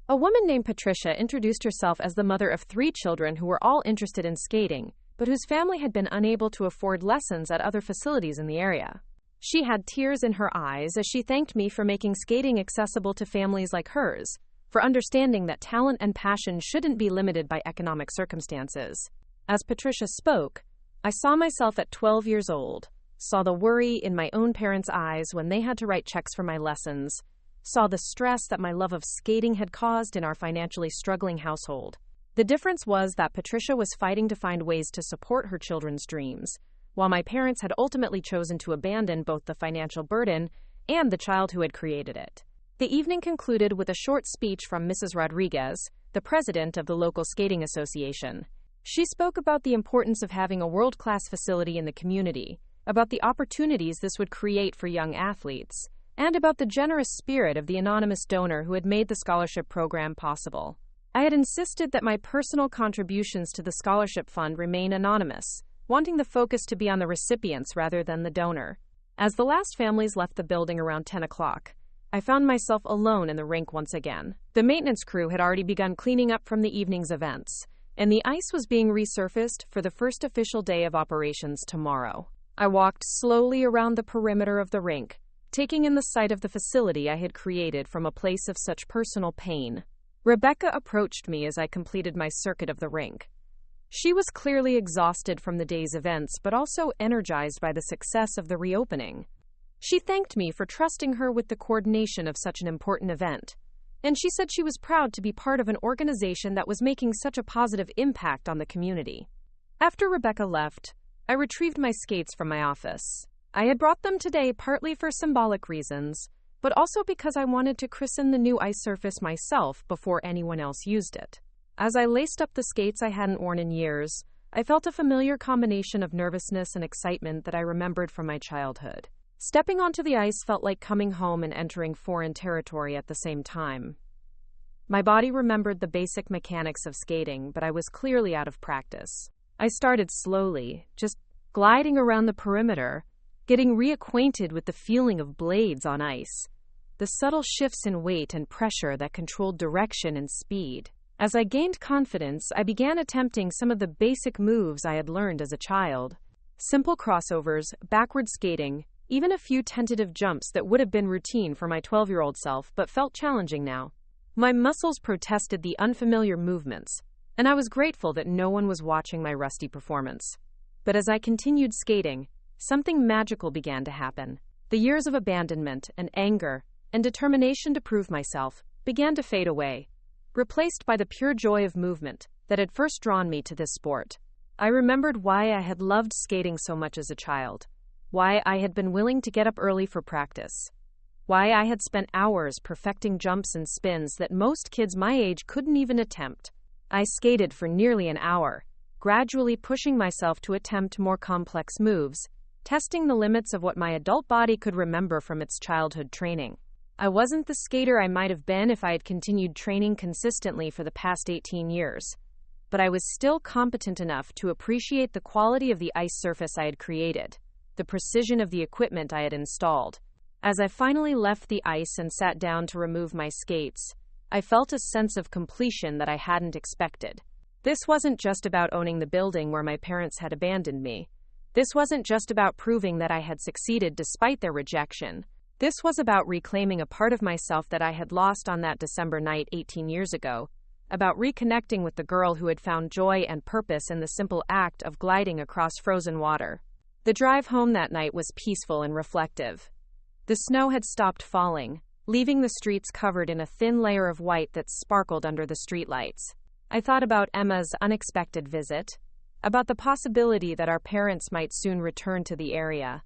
A woman named Patricia introduced herself as the mother of 3 children who were all interested in skating, but whose family had been unable to afford lessons at other facilities in the area. She had tears in her eyes as she thanked me for making skating accessible to families like hers, for understanding that talent and passion shouldn't be limited by economic circumstances. As Patricia spoke, I saw myself at 12 years old, saw the worry in my own parents' eyes when they had to write checks for my lessons, saw the stress that my love of skating had caused in our financially struggling household. The difference was that Patricia was fighting to find ways to support her children's dreams, while my parents had ultimately chosen to abandon both the financial burden and the child who had created it. The evening concluded with a short speech from Mrs. Rodriguez, the president of the local skating association. She spoke about the importance of having a world-class facility in the community, about the opportunities this would create for young athletes, and about the generous spirit of the anonymous donor who had made the scholarship program possible. I had insisted that my personal contributions to the scholarship fund remain anonymous, wanting the focus to be on the recipients rather than the donor. As the last families left the building around 10 o'clock, I found myself alone in the rink once again. The maintenance crew had already begun cleaning up from the evening's events, and the ice was being resurfaced for the first official day of operations tomorrow. I walked slowly around the perimeter of the rink, taking in the sight of the facility I had created from a place of such personal pain. Rebecca approached me as I completed my circuit of the rink. She was clearly exhausted from the day's events, but also energized by the success of the reopening. She thanked me for trusting her with the coordination of such an important event, and she said she was proud to be part of an organization that was making such a positive impact on the community. After Rebecca left, I retrieved my skates from my office. I had brought them today partly for symbolic reasons, but also because I wanted to christen the new ice surface myself before anyone else used it. As I laced up the skates I hadn't worn in years, I felt a familiar combination of nervousness and excitement that I remembered from my childhood. Stepping onto the ice felt like coming home and entering foreign territory at the same time. My body remembered the basic mechanics of skating, but I was clearly out of practice. I started slowly, just gliding around the perimeter, getting reacquainted with the feeling of blades on ice, the subtle shifts in weight and pressure that controlled direction and speed. As I gained confidence, I began attempting some of the basic moves I had learned as a child. Simple crossovers, backward skating, even a few tentative jumps that would have been routine for my 12-year-old self but felt challenging now. My muscles protested the unfamiliar movements, and I was grateful that no one was watching my rusty performance. But as I continued skating, something magical began to happen. The years of abandonment and anger and determination to prove myself began to fade away, replaced by the pure joy of movement that had first drawn me to this sport. I remembered why I had loved skating so much as a child, why I had been willing to get up early for practice, why I had spent hours perfecting jumps and spins that most kids my age couldn't even attempt. I skated for nearly an hour, gradually pushing myself to attempt more complex moves, testing the limits of what my adult body could remember from its childhood training. I wasn't the skater I might have been if I had continued training consistently for the past 18 years, but I was still competent enough to appreciate the quality of the ice surface I had created, the precision of the equipment I had installed. As I finally left the ice and sat down to remove my skates, I felt a sense of completion that I hadn't expected. This wasn't just about owning the building where my parents had abandoned me. This wasn't just about proving that I had succeeded despite their rejection. This was about reclaiming a part of myself that I had lost on that December night 18 years ago, about reconnecting with the girl who had found joy and purpose in the simple act of gliding across frozen water. The drive home that night was peaceful and reflective. The snow had stopped falling, leaving the streets covered in a thin layer of white that sparkled under the streetlights. I thought about Emma's unexpected visit, about the possibility that our parents might soon return to the area,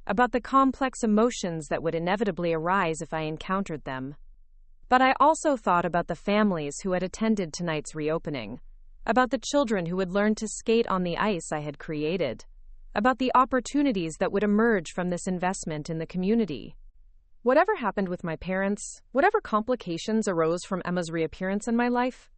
about the complex emotions that would inevitably arise if I encountered them. But I also thought about the families who had attended tonight's reopening, about the children who would learn to skate on the ice I had created, about the opportunities that would emerge from this investment in the community. Whatever happened with my parents, whatever complications arose from Emma's reappearance in my life,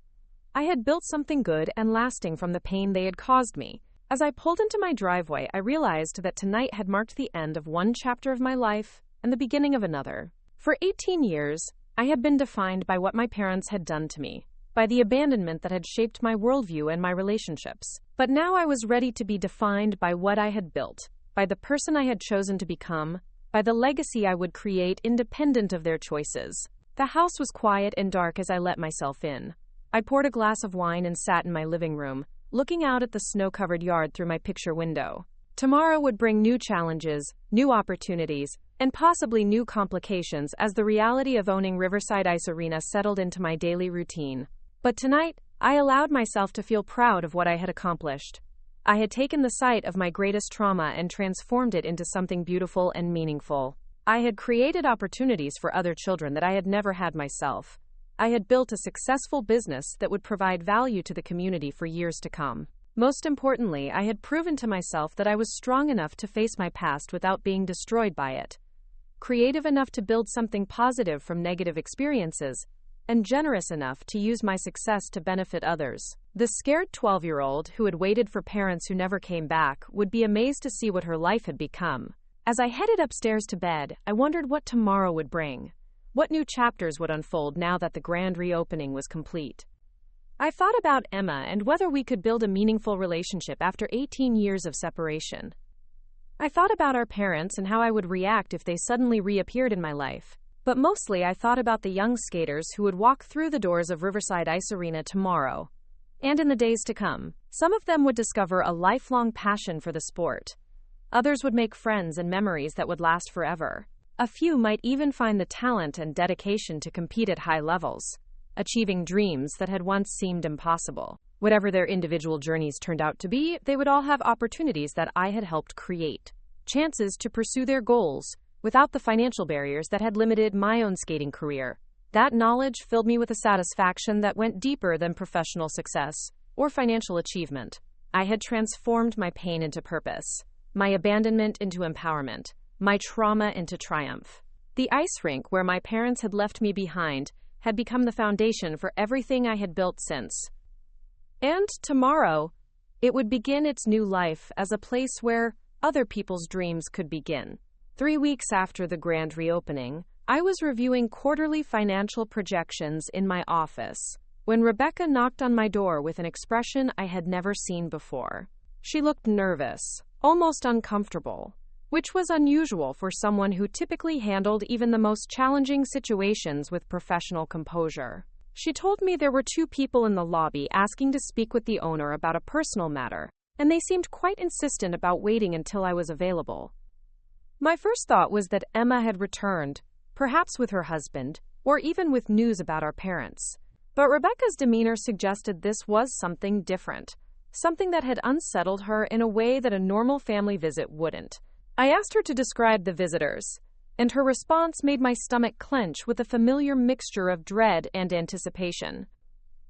I had built something good and lasting from the pain they had caused me. As I pulled into my driveway, I realized that tonight had marked the end of one chapter of my life and the beginning of another. For 18 years, I had been defined by what my parents had done to me, by the abandonment that had shaped my worldview and my relationships. But now I was ready to be defined by what I had built, by the person I had chosen to become, by the legacy I would create independent of their choices. The house was quiet and dark as I let myself in. I poured a glass of wine and sat in my living room, looking out at the snow-covered yard through my picture window. Tomorrow would bring new challenges, new opportunities, and possibly new complications as the reality of owning Riverside Ice Arena settled into my daily routine. But tonight, I allowed myself to feel proud of what I had accomplished. I had taken the site of my greatest trauma and transformed it into something beautiful and meaningful. I had created opportunities for other children that I had never had myself. I had built a successful business that would provide value to the community for years to come. Most importantly, I had proven to myself that I was strong enough to face my past without being destroyed by it, creative enough to build something positive from negative experiences, and generous enough to use my success to benefit others. The scared 12-year-old who had waited for parents who never came back would be amazed to see what her life had become. As I headed upstairs to bed, I wondered what tomorrow would bring. What new chapters would unfold now that the grand reopening was complete? I thought about Emma and whether we could build a meaningful relationship after 18 years of separation. I thought about our parents and how I would react if they suddenly reappeared in my life. But mostly I thought about the young skaters who would walk through the doors of Riverside Ice Arena tomorrow, and in the days to come. Some of them would discover a lifelong passion for the sport. Others would make friends and memories that would last forever. A few might even find the talent and dedication to compete at high levels, achieving dreams that had once seemed impossible. Whatever their individual journeys turned out to be, they would all have opportunities that I had helped create, chances to pursue their goals, without the financial barriers that had limited my own skating career. That knowledge filled me with a satisfaction that went deeper than professional success or financial achievement. I had transformed my pain into purpose, my abandonment into empowerment, my trauma into triumph. The ice rink where my parents had left me behind had become the foundation for everything I had built since. And tomorrow, it would begin its new life as a place where other people's dreams could begin. 3 weeks after the grand reopening, I was reviewing quarterly financial projections in my office when Rebecca knocked on my door with an expression I had never seen before. She looked nervous, almost uncomfortable, which was unusual for someone who typically handled even the most challenging situations with professional composure. She told me there were 2 people in the lobby asking to speak with the owner about a personal matter, and they seemed quite insistent about waiting until I was available. My first thought was that Emma had returned, perhaps with her husband, or even with news about our parents. But Rebecca's demeanor suggested this was something different, something that had unsettled her in a way that a normal family visit wouldn't. I asked her to describe the visitors, and her response made my stomach clench with a familiar mixture of dread and anticipation.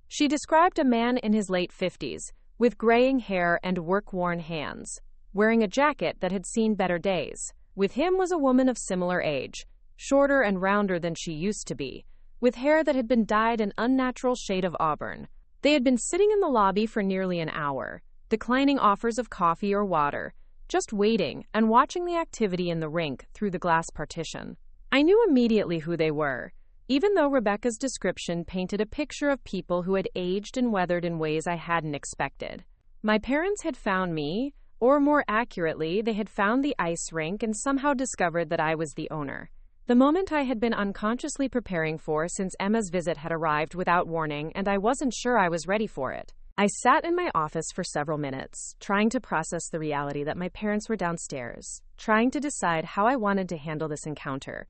She described a man in his late 50s, with graying hair and work-worn hands, wearing a jacket that had seen better days. With him was a woman of similar age, shorter and rounder than she used to be, with hair that had been dyed an unnatural shade of auburn. They had been sitting in the lobby for nearly an hour, declining offers of coffee or water, just waiting and watching the activity in the rink through the glass partition. I knew immediately who they were, even though Rebecca's description painted a picture of people who had aged and weathered in ways I hadn't expected. My parents had found me, or more accurately, they had found the ice rink and somehow discovered that I was the owner. The moment I had been unconsciously preparing for since Emma's visit had arrived without warning, and I wasn't sure I was ready for it. I sat in my office for several minutes, trying to process the reality that my parents were downstairs, trying to decide how I wanted to handle this encounter.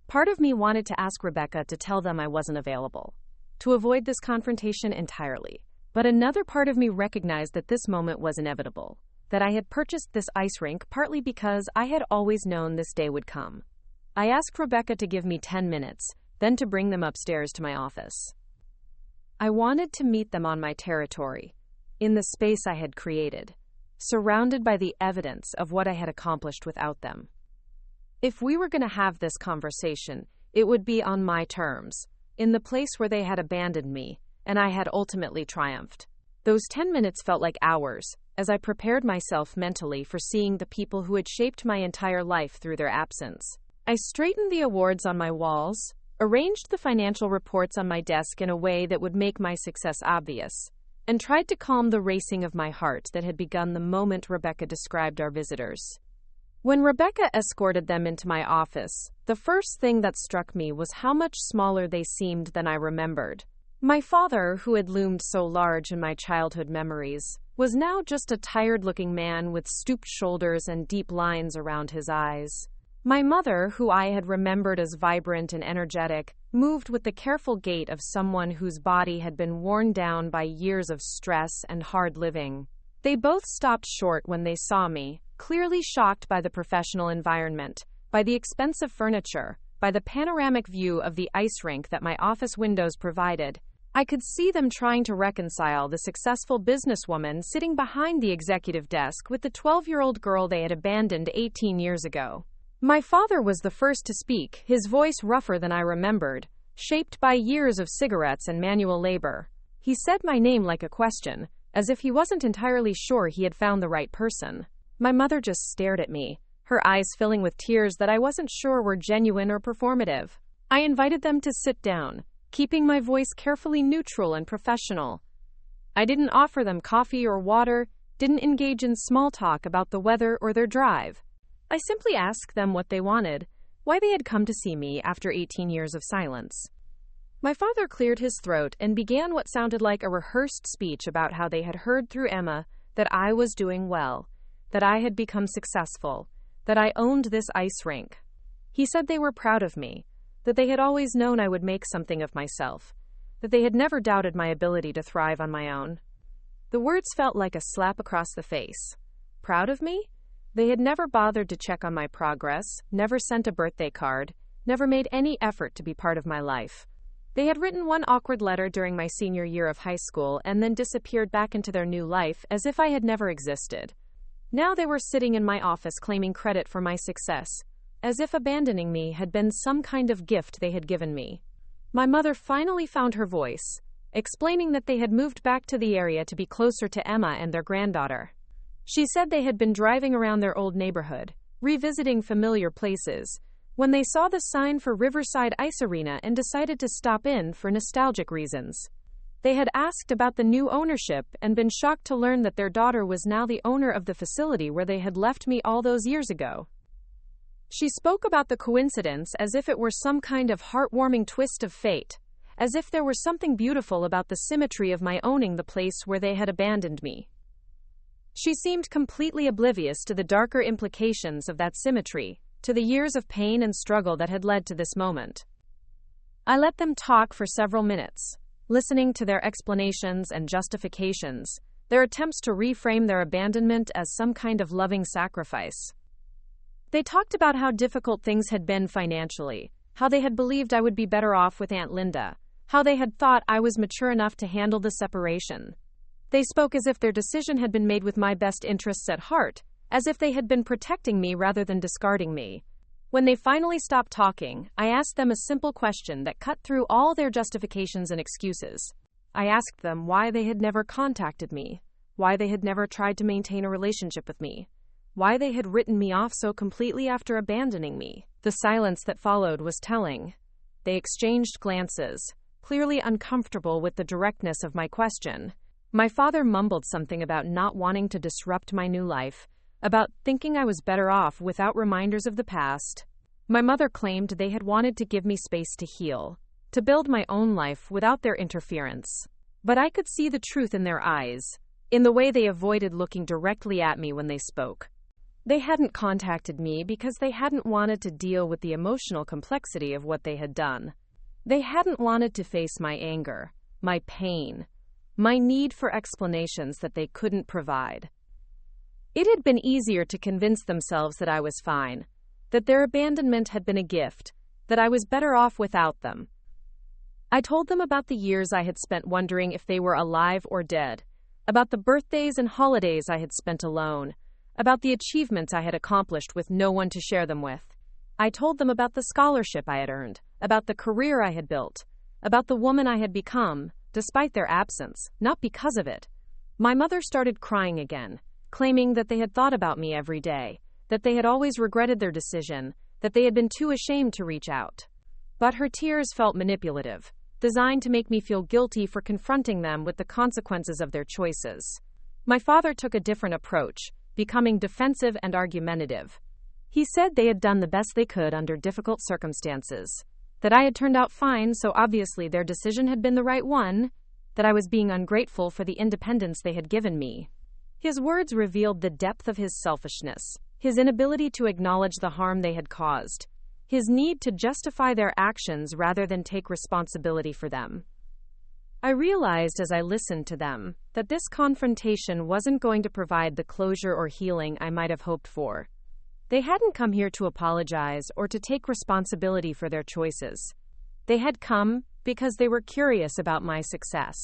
Part of me wanted to ask Rebecca to tell them I wasn't available, to avoid this confrontation entirely. But another part of me recognized that this moment was inevitable, that I had purchased this ice rink partly because I had always known this day would come. I asked Rebecca to give me 10 minutes, then to bring them upstairs to my office. I wanted to meet them on my territory, in the space I had created, surrounded by the evidence of what I had accomplished without them. If we were going to have this conversation, it would be on my terms, in the place where they had abandoned me, and I had ultimately triumphed. Those 10 minutes felt like hours, as I prepared myself mentally for seeing the people who had shaped my entire life through their absence. I straightened the awards on my walls, arranged the financial reports on my desk in a way that would make my success obvious, and tried to calm the racing of my heart that had begun the moment Rebecca described our visitors. When Rebecca escorted them into my office, the first thing that struck me was how much smaller they seemed than I remembered. My father, who had loomed so large in my childhood memories, was now just a tired-looking man with stooped shoulders and deep lines around his eyes. My mother, who I had remembered as vibrant and energetic, moved with the careful gait of someone whose body had been worn down by years of stress and hard living. They both stopped short when they saw me, clearly shocked by the professional environment, by the expensive furniture, by the panoramic view of the ice rink that my office windows provided. I could see them trying to reconcile the successful businesswoman sitting behind the executive desk with the 12-year-old girl they had abandoned 18 years ago. My father was the first to speak, his voice rougher than I remembered, shaped by years of cigarettes and manual labor. He said my name like a question, as if he wasn't entirely sure he had found the right person. My mother just stared at me, her eyes filling with tears that I wasn't sure were genuine or performative. I invited them to sit down, keeping my voice carefully neutral and professional. I didn't offer them coffee or water, didn't engage in small talk about the weather or their drive. I simply asked them what they wanted, why they had come to see me after 18 years of silence. My father cleared his throat and began what sounded like a rehearsed speech about how they had heard through Emma that I was doing well, that I had become successful, that I owned this ice rink. He said they were proud of me, that they had always known I would make something of myself, that they had never doubted my ability to thrive on my own. The words felt like a slap across the face. Proud of me? They had never bothered to check on my progress, never sent a birthday card, never made any effort to be part of my life. They had written one awkward letter during my senior year of high school and then disappeared back into their new life as if I had never existed. Now they were sitting in my office claiming credit for my success, as if abandoning me had been some kind of gift they had given me. My mother finally found her voice, explaining that they had moved back to the area to be closer to Emma and their granddaughter. She said they had been driving around their old neighborhood, revisiting familiar places, when they saw the sign for Riverside Ice Arena and decided to stop in for nostalgic reasons. They had asked about the new ownership and been shocked to learn that their daughter was now the owner of the facility where they had left me all those years ago. She spoke about the coincidence as if it were some kind of heartwarming twist of fate, as if there were something beautiful about the symmetry of my owning the place where they had abandoned me. She seemed completely oblivious to the darker implications of that symmetry, to the years of pain and struggle that had led to this moment. I let them talk for several minutes, listening to their explanations and justifications, their attempts to reframe their abandonment as some kind of loving sacrifice. They talked about how difficult things had been financially, how they had believed I would be better off with Aunt Linda, how they had thought I was mature enough to handle the separation. They spoke as if their decision had been made with my best interests at heart, as if they had been protecting me rather than discarding me. When they finally stopped talking, I asked them a simple question that cut through all their justifications and excuses. I asked them why they had never contacted me, why they had never tried to maintain a relationship with me, why they had written me off so completely after abandoning me. The silence that followed was telling. They exchanged glances, clearly uncomfortable with the directness of my question. My father mumbled something about not wanting to disrupt my new life, about thinking I was better off without reminders of the past. My mother claimed they had wanted to give me space to heal, to build my own life without their interference. But I could see the truth in their eyes, in the way they avoided looking directly at me when they spoke. They hadn't contacted me because they hadn't wanted to deal with the emotional complexity of what they had done. They hadn't wanted to face my anger, my pain, my need for explanations that they couldn't provide. It had been easier to convince themselves that I was fine, that their abandonment had been a gift, that I was better off without them. I told them about the years I had spent wondering if they were alive or dead, about the birthdays and holidays I had spent alone, about the achievements I had accomplished with no one to share them with. I told them about the scholarship I had earned, about the career I had built, about the woman I had become, despite their absence, not because of it. My mother started crying again, claiming that they had thought about me every day, that they had always regretted their decision, that they had been too ashamed to reach out. But her tears felt manipulative, designed to make me feel guilty for confronting them with the consequences of their choices. My father took a different approach, becoming defensive and argumentative. He said they had done the best they could under difficult circumstances, that I had turned out fine, so obviously their decision had been the right one, that I was being ungrateful for the independence they had given me. His words revealed the depth of his selfishness, his inability to acknowledge the harm they had caused, his need to justify their actions rather than take responsibility for them. I realized as I listened to them that this confrontation wasn't going to provide the closure or healing I might have hoped for. They hadn't come here to apologize or to take responsibility for their choices. They had come because they were curious about my success,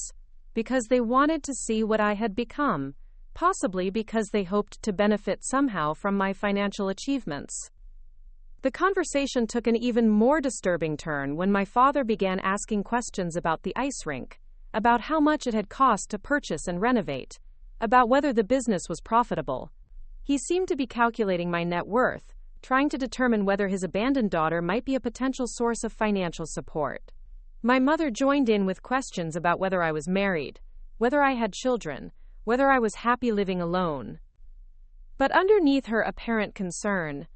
because they wanted to see what I had become, possibly because they hoped to benefit somehow from my financial achievements. The conversation took an even more disturbing turn when my father began asking questions about the ice rink, about how much it had cost to purchase and renovate, about whether the business was profitable. He seemed to be calculating my net worth, trying to determine whether his abandoned daughter might be a potential source of financial support. My mother joined in with questions about whether I was married, whether I had children, whether I was happy living alone. But underneath her apparent concern,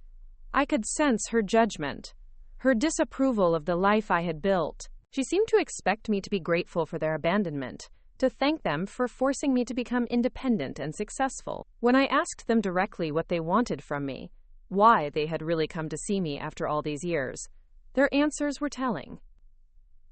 I could sense her judgment, her disapproval of the life I had built. She seemed to expect me to be grateful for their abandonment, to thank them for forcing me to become independent and successful. When I asked them directly what they wanted from me, why they had really come to see me after all these years, their answers were telling.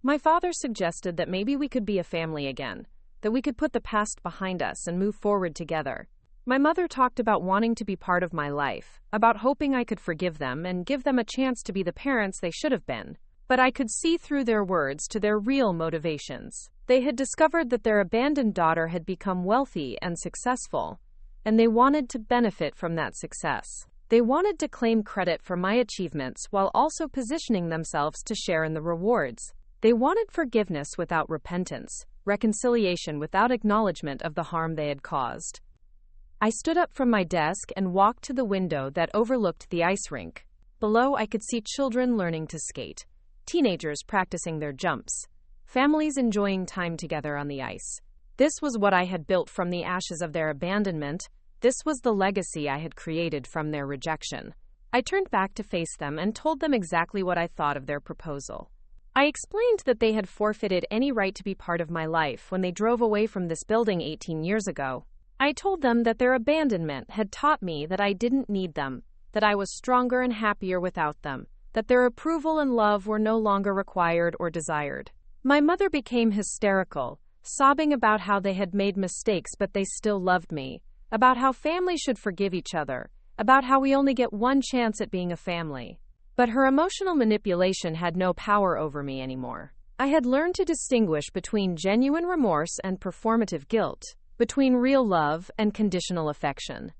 My father suggested that maybe we could be a family again, that we could put the past behind us and move forward together. My mother talked about wanting to be part of my life, about hoping I could forgive them and give them a chance to be the parents they should have been. But I could see through their words to their real motivations. They had discovered that their abandoned daughter had become wealthy and successful, and they wanted to benefit from that success. They wanted to claim credit for my achievements while also positioning themselves to share in the rewards. They wanted forgiveness without repentance, reconciliation without acknowledgement of the harm they had caused. I stood up from my desk and walked to the window that overlooked the ice rink. Below, I could see children learning to skate, teenagers practicing their jumps, families enjoying time together on the ice. This was what I had built from the ashes of their abandonment. This was the legacy I had created from their rejection. I turned back to face them and told them exactly what I thought of their proposal. I explained that they had forfeited any right to be part of my life when they drove away from this building 18 years ago. I told them that their abandonment had taught me that I didn't need them, that I was stronger and happier without them, that their approval and love were no longer required or desired. My mother became hysterical, sobbing about how they had made mistakes but they still loved me, about how families should forgive each other, about how we only get one chance at being a family. But her emotional manipulation had no power over me anymore. I had learned to distinguish between genuine remorse and performative guilt, between real love and conditional affection.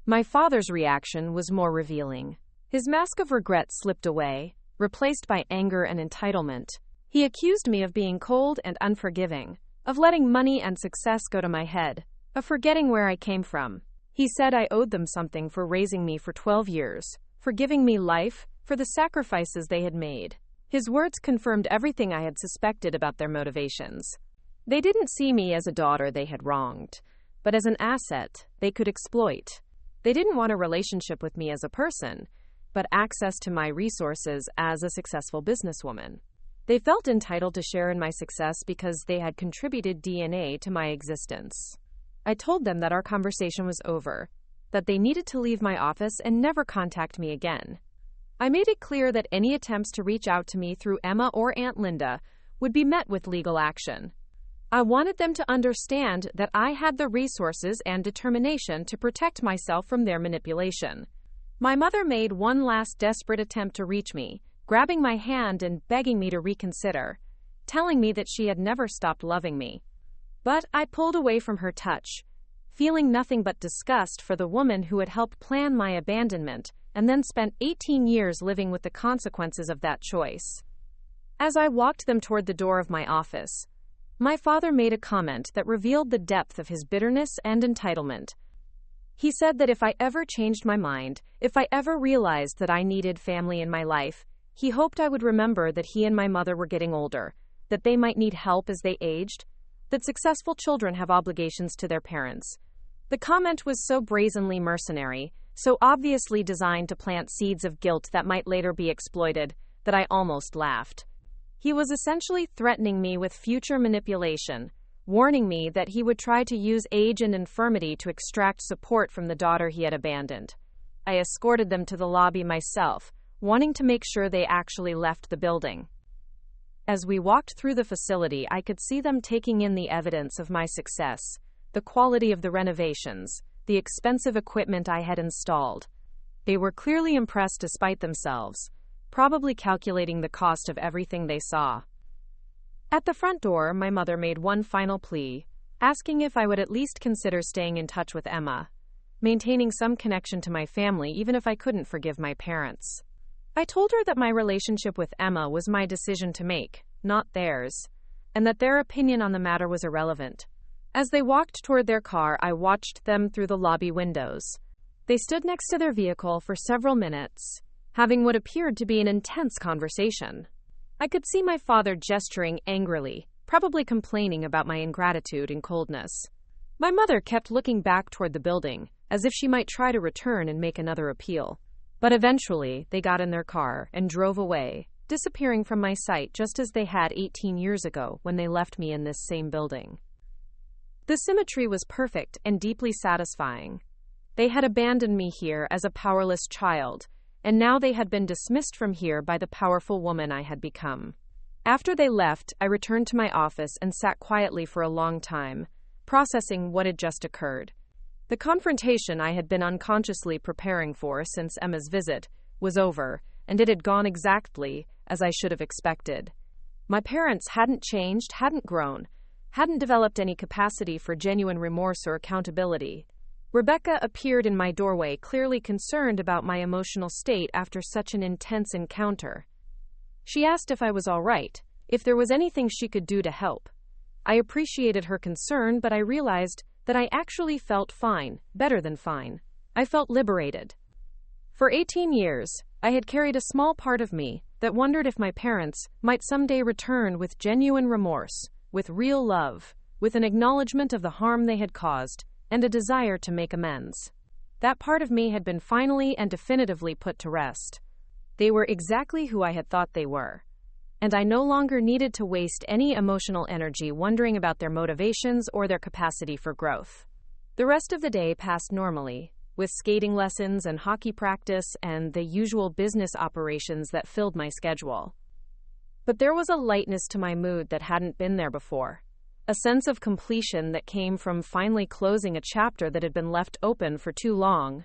My father's reaction was more revealing. His mask of regret slipped away, replaced by anger and entitlement. He accused me of being cold and unforgiving, of letting money and success go to my head, of forgetting where I came from. He said I owed them something for raising me for 12 years, for giving me life, for the sacrifices they had made. His words confirmed everything I had suspected about their motivations. They didn't see me as a daughter they had wronged, but as an asset they could exploit. They didn't want a relationship with me as a person, but access to my resources as a successful businesswoman. They felt entitled to share in my success because they had contributed DNA to my existence. I told them that our conversation was over, that they needed to leave my office and never contact me again. I made it clear that any attempts to reach out to me through Emma or Aunt Linda would be met with legal action. I wanted them to understand that I had the resources and determination to protect myself from their manipulation. My mother made one last desperate attempt to reach me, grabbing my hand and begging me to reconsider, telling me that she had never stopped loving me. But I pulled away from her touch, feeling nothing but disgust for the woman who had helped plan my abandonment and then spent 18 years living with the consequences of that choice. As I walked them toward the door of my office, my father made a comment that revealed the depth of his bitterness and entitlement. He said that if I ever changed my mind, if I ever realized that I needed family in my life, he hoped I would remember that he and my mother were getting older, that they might need help as they aged, that successful children have obligations to their parents. The comment was so brazenly mercenary, so obviously designed to plant seeds of guilt that might later be exploited, that I almost laughed. He was essentially threatening me with future manipulation, warning me that he would try to use age and infirmity to extract support from the daughter he had abandoned. I escorted them to the lobby myself, wanting to make sure they actually left the building. As we walked through the facility, I could see them taking in the evidence of my success, the quality of the renovations, the expensive equipment I had installed. They were clearly impressed despite themselves, probably calculating the cost of everything they saw. At the front door, my mother made one final plea, asking if I would at least consider staying in touch with Emma, maintaining some connection to my family even if I couldn't forgive my parents. I told her that my relationship with Emma was my decision to make, not theirs, and that their opinion on the matter was irrelevant. As they walked toward their car, I watched them through the lobby windows. They stood next to their vehicle for several minutes, having what appeared to be an intense conversation. I could see my father gesturing angrily, probably complaining about my ingratitude and coldness. My mother kept looking back toward the building, as if she might try to return and make another appeal. But eventually, they got in their car and drove away, disappearing from my sight just as they had 18 years ago when they left me in this same building. The symmetry was perfect and deeply satisfying. They had abandoned me here as a powerless child, and now they had been dismissed from here by the powerful woman I had become. After they left, I returned to my office and sat quietly for a long time, processing what had just occurred. The confrontation I had been unconsciously preparing for since Emma's visit was over, and it had gone exactly as I should have expected. My parents hadn't changed, hadn't grown, hadn't developed any capacity for genuine remorse or accountability. Rebecca appeared in my doorway, clearly concerned about my emotional state after such an intense encounter. She asked if I was all right, if there was anything she could do to help. I appreciated her concern, but I realized that I actually felt fine, better than fine. I felt liberated. For 18 years, I had carried a small part of me that wondered if my parents might someday return with genuine remorse, with real love, with an acknowledgement of the harm they had caused, and a desire to make amends. That part of me had been finally and definitively put to rest. They were exactly who I had thought they were, and I no longer needed to waste any emotional energy wondering about their motivations or their capacity for growth. The rest of the day passed normally. with skating lessons and hockey practice and the usual business operations that filled my schedule. But there was a lightness to my mood that hadn't been there before, a sense of completion that came from finally closing a chapter that had been left open for too long.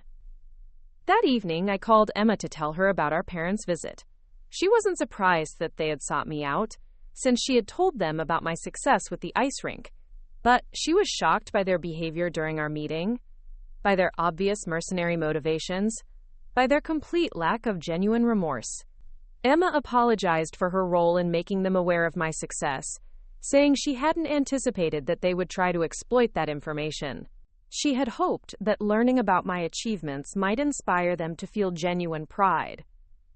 That evening, I called Emma to tell her about our parents' visit. She wasn't surprised that they had sought me out, since she had told them about my success with the ice rink, but she was shocked by their behavior during our meeting, by their obvious mercenary motivations, by their complete lack of genuine remorse. Emma apologized for her role in making them aware of my success, saying she hadn't anticipated that they would try to exploit that information. She had hoped that learning about my achievements might inspire them to feel genuine pride,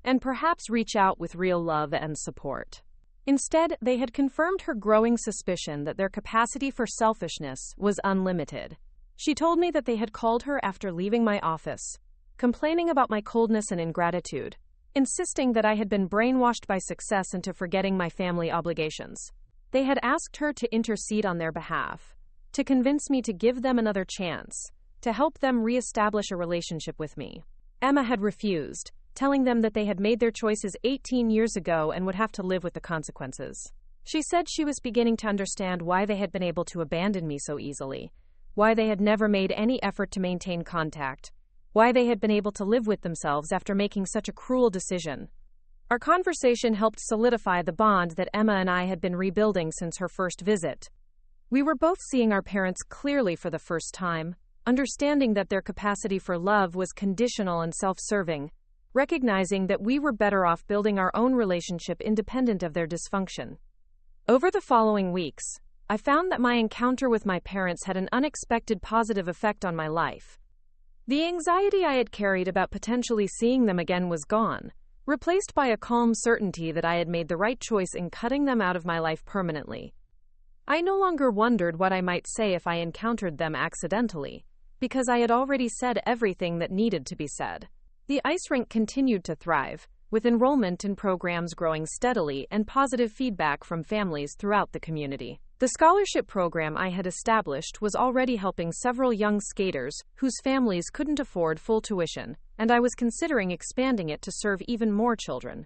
and perhaps reach out with real love and support. Instead, they had confirmed her growing suspicion that their capacity for selfishness was unlimited. She told me that they had called her after leaving my office, complaining about my coldness and ingratitude, insisting that I had been brainwashed by success into forgetting my family obligations. They had asked her to intercede on their behalf, to convince me to give them another chance, to help them reestablish a relationship with me. Emma had refused, telling them that they had made their choices 18 years ago and would have to live with the consequences. She said she was beginning to understand why they had been able to abandon me so easily, why they had never made any effort to maintain contact, why they had been able to live with themselves after making such a cruel decision. Our conversation helped solidify the bond that Emma and I had been rebuilding since her first visit. We were both seeing our parents clearly for the first time, understanding that their capacity for love was conditional and self-serving, recognizing that we were better off building our own relationship independent of their dysfunction. Over the following weeks, I found that my encounter with my parents had an unexpected positive effect on my life. The anxiety I had carried about potentially seeing them again was gone, replaced by a calm certainty that I had made the right choice in cutting them out of my life permanently. I no longer wondered what I might say if I encountered them accidentally, because I had already said everything that needed to be said. The ice rink continued to thrive, with enrollment in programs growing steadily and positive feedback from families throughout the community. The scholarship program I had established was already helping several young skaters whose families couldn't afford full tuition, and I was considering expanding it to serve even more children.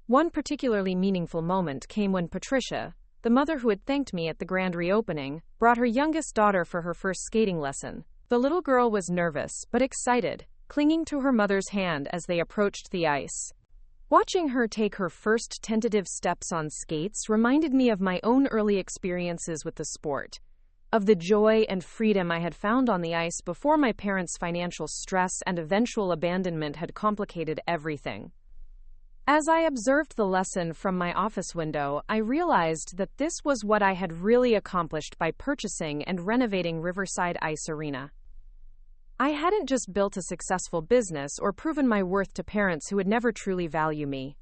One particularly meaningful moment came when Patricia, the mother who had thanked me at the grand reopening, brought her youngest daughter for her first skating lesson. The little girl was nervous but excited, clinging to her mother's hand as they approached the ice. Watching her take her first tentative steps on skates reminded me of my own early experiences with the sport, of the joy and freedom I had found on the ice before my parents' financial stress and eventual abandonment had complicated everything. As I observed the lesson from my office window, I realized that this was what I had really accomplished by purchasing and renovating Riverside Ice Arena. I hadn't just built a successful business or proven my worth to parents who would never truly value me.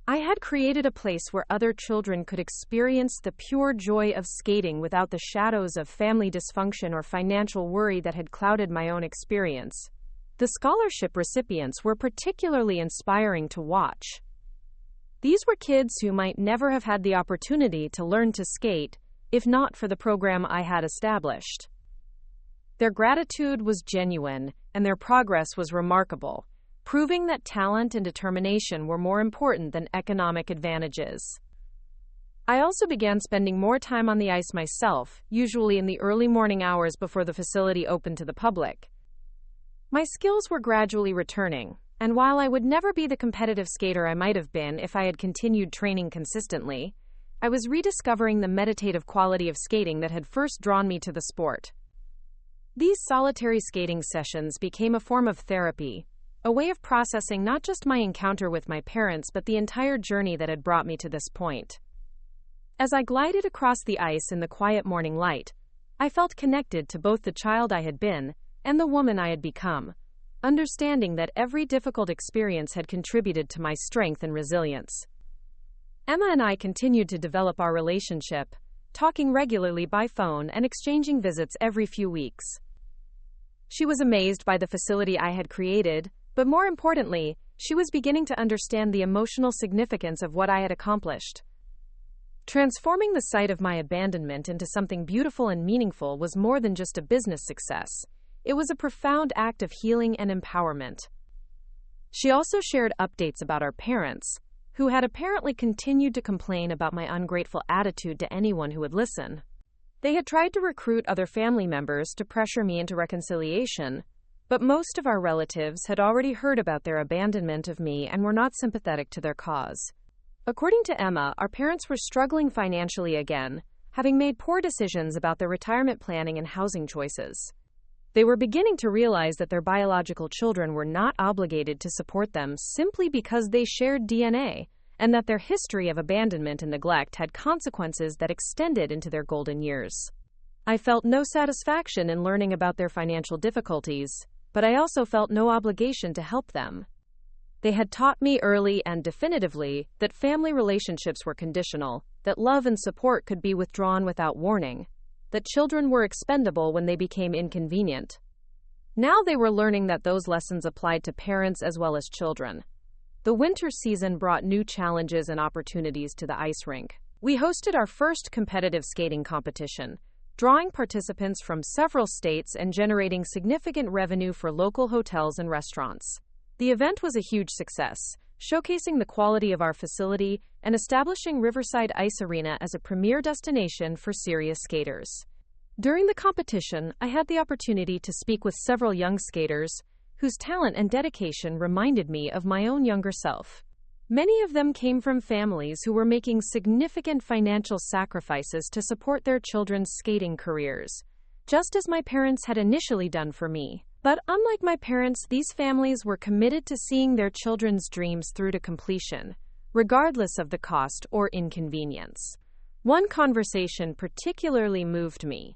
I had created a place where other children could experience the pure joy of skating without the shadows of family dysfunction or financial worry that had clouded my own experience. The scholarship recipients were particularly inspiring to watch. These were kids who might never have had the opportunity to learn to skate, if not for the program I had established. Their gratitude was genuine, and their progress was remarkable, proving that talent and determination were more important than economic advantages. I also began spending more time on the ice myself, usually in the early morning hours before the facility opened to the public. My skills were gradually returning, and while I would never be the competitive skater I might have been if I had continued training consistently, I was rediscovering the meditative quality of skating that had first drawn me to the sport. These solitary skating sessions became a form of therapy, a way of processing not just my encounter with my parents but the entire journey that had brought me to this point. As I glided across the ice in the quiet morning light, I felt connected to both the child I had been and the woman I had become, understanding that every difficult experience had contributed to my strength and resilience. Emma and I continued to develop our relationship, talking regularly by phone and exchanging visits every few weeks. She was amazed by the facility I had created, but more importantly, she was beginning to understand the emotional significance of what I had accomplished. Transforming the site of my abandonment into something beautiful and meaningful was more than just a business success. It was a profound act of healing and empowerment. She also shared updates about our parents, who had apparently continued to complain about my ungrateful attitude to anyone who would listen. They had tried to recruit other family members to pressure me into reconciliation, but most of our relatives had already heard about their abandonment of me and were not sympathetic to their cause. According to Emma, our parents were struggling financially again, having made poor decisions about their retirement planning and housing choices. They were beginning to realize that their biological children were not obligated to support them simply because they shared DNA, and that their history of abandonment and neglect had consequences that extended into their golden years. I felt no satisfaction in learning about their financial difficulties, but I also felt no obligation to help them. They had taught me early and definitively that family relationships were conditional, that love and support could be withdrawn without warning, that children were expendable when they became inconvenient. Now they were learning that those lessons applied to parents as well as children. The winter season brought new challenges and opportunities to the ice rink. We hosted our first competitive skating competition, drawing participants from several states and generating significant revenue for local hotels and restaurants. The event was a huge success, showcasing the quality of our facility and establishing Riverside Ice Arena as a premier destination for serious skaters. During the competition, I had the opportunity to speak with several young skaters whose talent and dedication reminded me of my own younger self. Many of them came from families who were making significant financial sacrifices to support their children's skating careers, just as my parents had initially done for me. But unlike my parents, these families were committed to seeing their children's dreams through to completion, regardless of the cost or inconvenience. One conversation particularly moved me.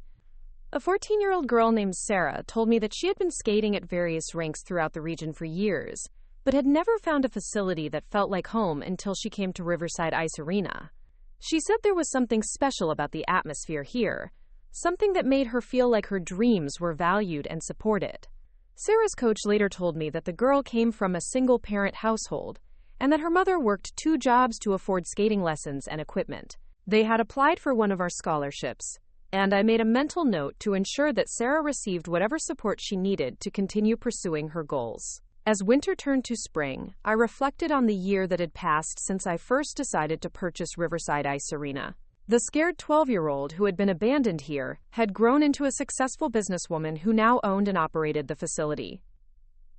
A 14-year-old girl named Sarah told me that she had been skating at various rinks throughout the region for years, but had never found a facility that felt like home until she came to Riverside Ice Arena. She said there was something special about the atmosphere here, something that made her feel like her dreams were valued and supported. Sarah's coach later told me that the girl came from a single-parent household, and that her mother worked 2 jobs to afford skating lessons and equipment. They had applied for one of our scholarships, and I made a mental note to ensure that Sarah received whatever support she needed to continue pursuing her goals. As winter turned to spring, I reflected on the year that had passed since I first decided to purchase Riverside Ice Arena. The scared 12-year-old who had been abandoned here had grown into a successful businesswoman who now owned and operated the facility.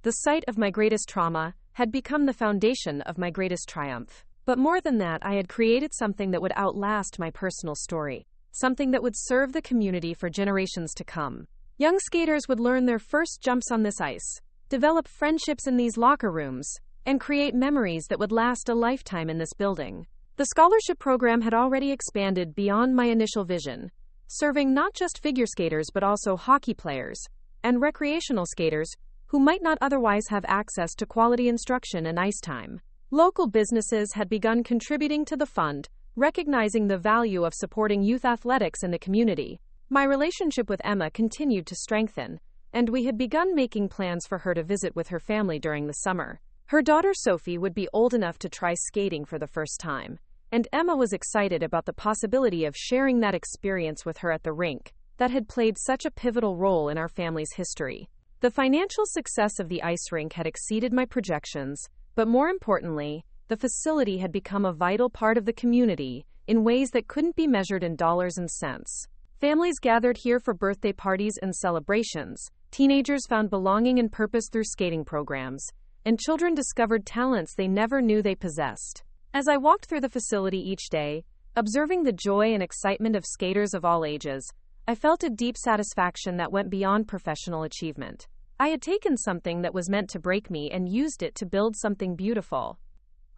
The site of my greatest trauma had become the foundation of my greatest triumph. But more than that, I had created something that would outlast my personal story, something that would serve the community for generations to come. Young skaters would learn their first jumps on this ice, develop friendships in these locker rooms, and create memories that would last a lifetime in this building. The scholarship program had already expanded beyond my initial vision, serving not just figure skaters but also hockey players and recreational skaters who might not otherwise have access to quality instruction and ice time. Local businesses had begun contributing to the fund, recognizing the value of supporting youth athletics in the community. My relationship with Emma continued to strengthen, and we had begun making plans for her to visit with her family during the summer. Her daughter Sophie would be old enough to try skating for the first time, and Emma was excited about the possibility of sharing that experience with her at the rink that had played such a pivotal role in our family's history. The financial success of the ice rink had exceeded my projections, but more importantly, the facility had become a vital part of the community in ways that couldn't be measured in dollars and cents. Families gathered here for birthday parties and celebrations, teenagers found belonging and purpose through skating programs, and children discovered talents they never knew they possessed. As I walked through the facility each day, observing the joy and excitement of skaters of all ages, I felt a deep satisfaction that went beyond professional achievement. I had taken something that was meant to break me and used it to build something beautiful.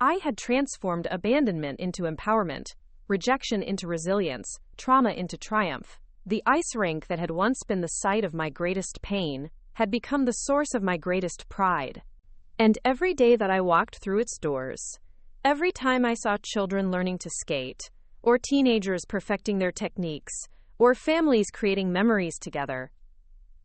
I had transformed abandonment into empowerment, rejection into resilience, trauma into triumph. The ice rink that had once been the site of my greatest pain had become the source of my greatest pride. And every day that I walked through its doors, every time I saw children learning to skate, or teenagers perfecting their techniques, or families creating memories together,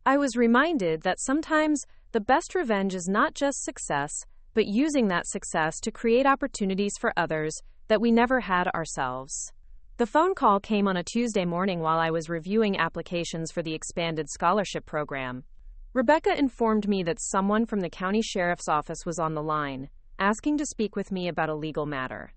I was reminded that sometimes the best revenge is not just success, but using that success to create opportunities for others that we never had ourselves. The phone call came on a Tuesday morning while I was reviewing applications for the expanded scholarship program. Rebecca informed me that someone from the county sheriff's office was on the line, asking to speak with me about a legal matter.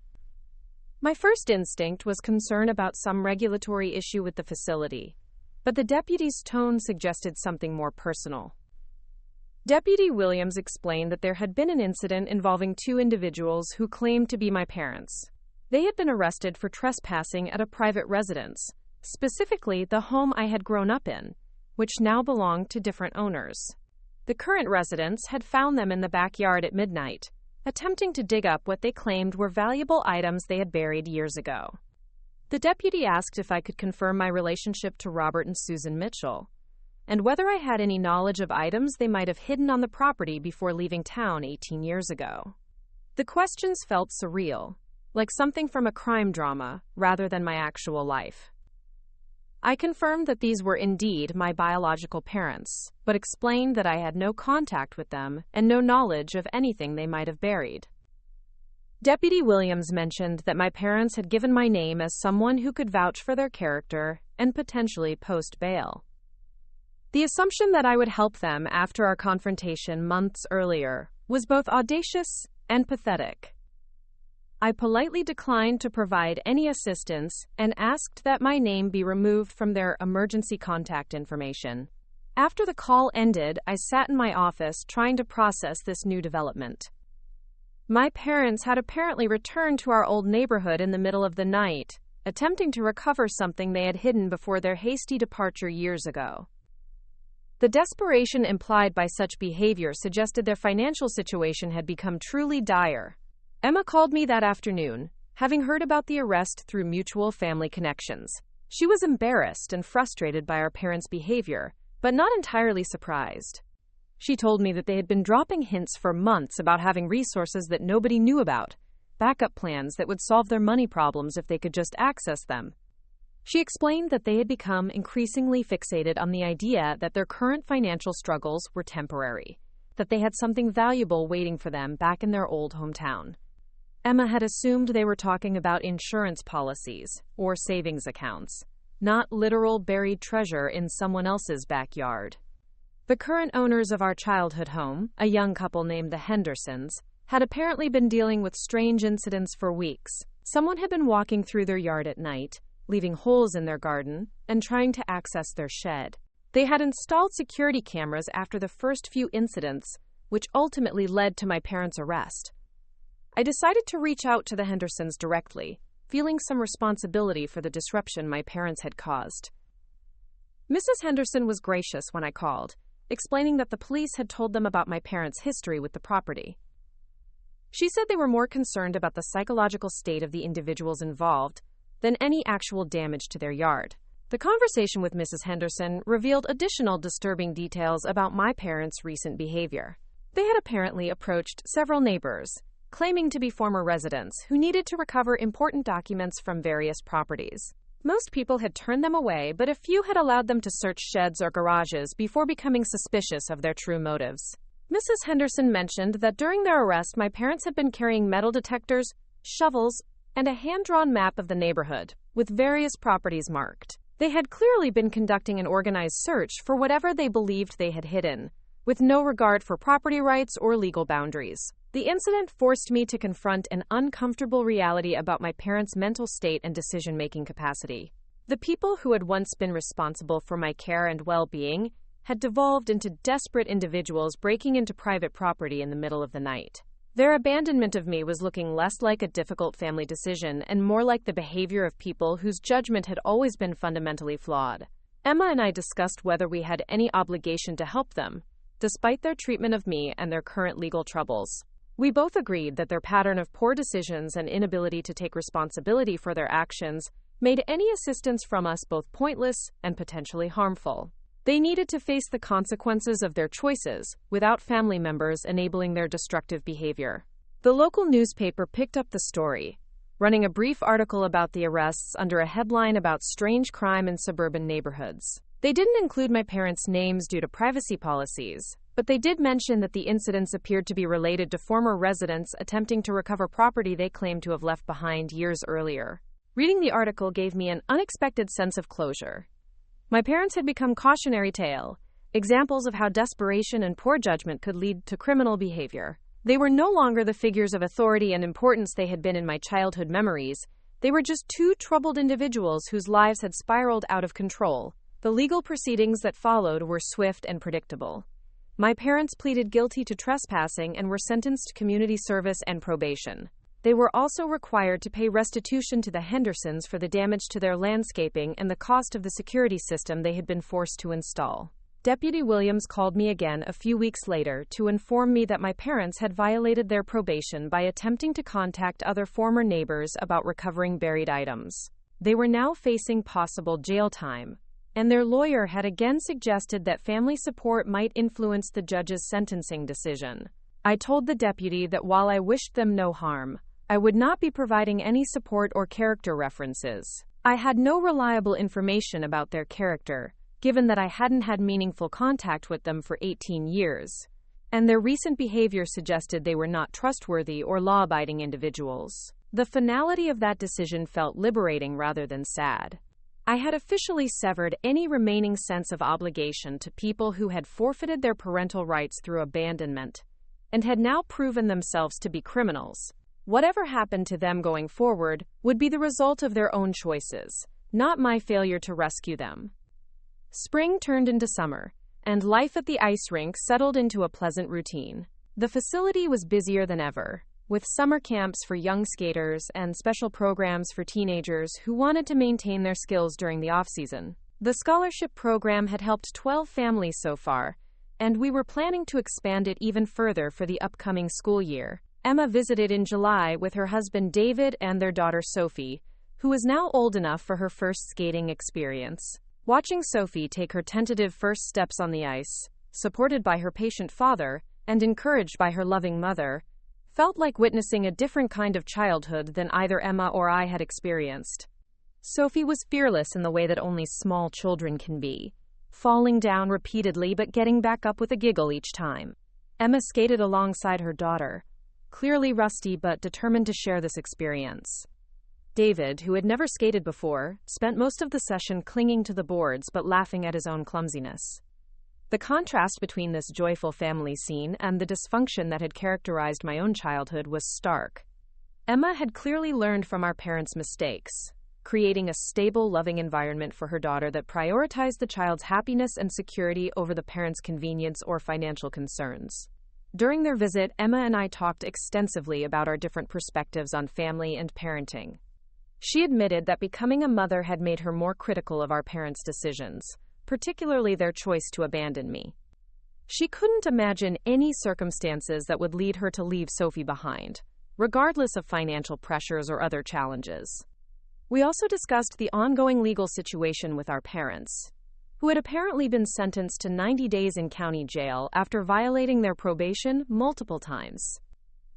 My first instinct was concern about some regulatory issue with the facility, but the deputy's tone suggested something more personal. Deputy Williams explained that there had been an incident involving two individuals who claimed to be my parents. They had been arrested for trespassing at a private residence, specifically the home I had grown up in, which now belonged to different owners. The current residents had found them in the backyard at midnight, attempting to dig up what they claimed were valuable items they had buried years ago. The deputy asked if I could confirm my relationship to Robert and Susan Mitchell, and whether I had any knowledge of items they might have hidden on the property before leaving town 18 years ago. The questions felt surreal, like something from a crime drama, rather than my actual life. I confirmed that these were indeed my biological parents, but explained that I had no contact with them and no knowledge of anything they might have buried. Deputy Williams mentioned that my parents had given my name as someone who could vouch for their character and potentially post bail. The assumption that I would help them after our confrontation months earlier was both audacious and pathetic. I politely declined to provide any assistance and asked that my name be removed from their emergency contact information. After the call ended, I sat in my office trying to process this new development. My parents had apparently returned to our old neighborhood in the middle of the night, attempting to recover something they had hidden before their hasty departure years ago. The desperation implied by such behavior suggested their financial situation had become truly dire. Emma called me that afternoon, having heard about the arrest through mutual family connections. She was embarrassed and frustrated by our parents' behavior, but not entirely surprised. She told me that they had been dropping hints for months about having resources that nobody knew about, backup plans that would solve their money problems if they could just access them. She explained that they had become increasingly fixated on the idea that their current financial struggles were temporary, that they had something valuable waiting for them back in their old hometown. Emma had assumed they were talking about insurance policies or savings accounts, not literal buried treasure in someone else's backyard. The current owners of our childhood home, a young couple named the Hendersons, had apparently been dealing with strange incidents for weeks. Someone had been walking through their yard at night, leaving holes in their garden, and trying to access their shed. They had installed security cameras after the first few incidents, which ultimately led to my parents' arrest. I decided to reach out to the Hendersons directly, feeling some responsibility for the disruption my parents had caused. Mrs. Henderson was gracious when I called, explaining that the police had told them about my parents' history with the property. She said they were more concerned about the psychological state of the individuals involved than any actual damage to their yard. The conversation with Mrs. Henderson revealed additional disturbing details about my parents' recent behavior. They had apparently approached several neighbors, claiming to be former residents who needed to recover important documents from various properties. Most people had turned them away, but a few had allowed them to search sheds or garages before becoming suspicious of their true motives. Mrs. Henderson mentioned that during their arrest, my parents had been carrying metal detectors, shovels, and a hand-drawn map of the neighborhood, with various properties marked. They had clearly been conducting an organized search for whatever they believed they had hidden, with no regard for property rights or legal boundaries. The incident forced me to confront an uncomfortable reality about my parents' mental state and decision-making capacity. The people who had once been responsible for my care and well-being had devolved into desperate individuals breaking into private property in the middle of the night. Their abandonment of me was looking less like a difficult family decision and more like the behavior of people whose judgment had always been fundamentally flawed. Emma and I discussed whether we had any obligation to help them, despite their treatment of me and their current legal troubles. We both agreed that their pattern of poor decisions and inability to take responsibility for their actions made any assistance from us both pointless and potentially harmful. They needed to face the consequences of their choices without family members enabling their destructive behavior. The local newspaper picked up the story, running a brief article about the arrests under a headline about strange crime in suburban neighborhoods. They didn't include my parents' names due to privacy policies, but they did mention that the incidents appeared to be related to former residents attempting to recover property they claimed to have left behind years earlier. Reading the article gave me an unexpected sense of closure. My parents had become cautionary tale, examples of how desperation and poor judgment could lead to criminal behavior. They were no longer the figures of authority and importance they had been in my childhood memories. They were just two troubled individuals whose lives had spiraled out of control. The legal proceedings that followed were swift and predictable. My parents pleaded guilty to trespassing and were sentenced to community service and probation. They were also required to pay restitution to the Hendersons for the damage to their landscaping and the cost of the security system they had been forced to install. Deputy Williams called me again a few weeks later to inform me that my parents had violated their probation by attempting to contact other former neighbors about recovering buried items. They were now facing possible jail time, and their lawyer had again suggested that family support might influence the judge's sentencing decision. I told the deputy that while I wished them no harm, I would not be providing any support or character references. I had no reliable information about their character, given that I hadn't had meaningful contact with them for 18 years, and their recent behavior suggested they were not trustworthy or law-abiding individuals. The finality of that decision felt liberating rather than sad. I had officially severed any remaining sense of obligation to people who had forfeited their parental rights through abandonment, and had now proven themselves to be criminals. Whatever happened to them going forward would be the result of their own choices, not my failure to rescue them. Spring turned into summer, and life at the ice rink settled into a pleasant routine. The facility was busier than ever, with summer camps for young skaters and special programs for teenagers who wanted to maintain their skills during the off-season. The scholarship program had helped 12 families so far, and we were planning to expand it even further for the upcoming school year. Emma visited in July with her husband David and their daughter Sophie, who was now old enough for her first skating experience. Watching Sophie take her tentative first steps on the ice, supported by her patient father and encouraged by her loving mother, felt like witnessing a different kind of childhood than either Emma or I had experienced. Sophie was fearless in the way that only small children can be, falling down repeatedly but getting back up with a giggle each time. Emma skated alongside her daughter, clearly rusty but determined to share this experience. David, who had never skated before, spent most of the session clinging to the boards but laughing at his own clumsiness. The contrast between this joyful family scene and the dysfunction that had characterized my own childhood was stark. Emma had clearly learned from our parents' mistakes, creating a stable, loving environment for her daughter that prioritized the child's happiness and security over the parents' convenience or financial concerns. During their visit, Emma and I talked extensively about our different perspectives on family and parenting. She admitted that becoming a mother had made her more critical of our parents' decisions, particularly their choice to abandon me. She couldn't imagine any circumstances that would lead her to leave Sophie behind, regardless of financial pressures or other challenges. We also discussed the ongoing legal situation with our parents, who had apparently been sentenced to 90 days in county jail after violating their probation multiple times.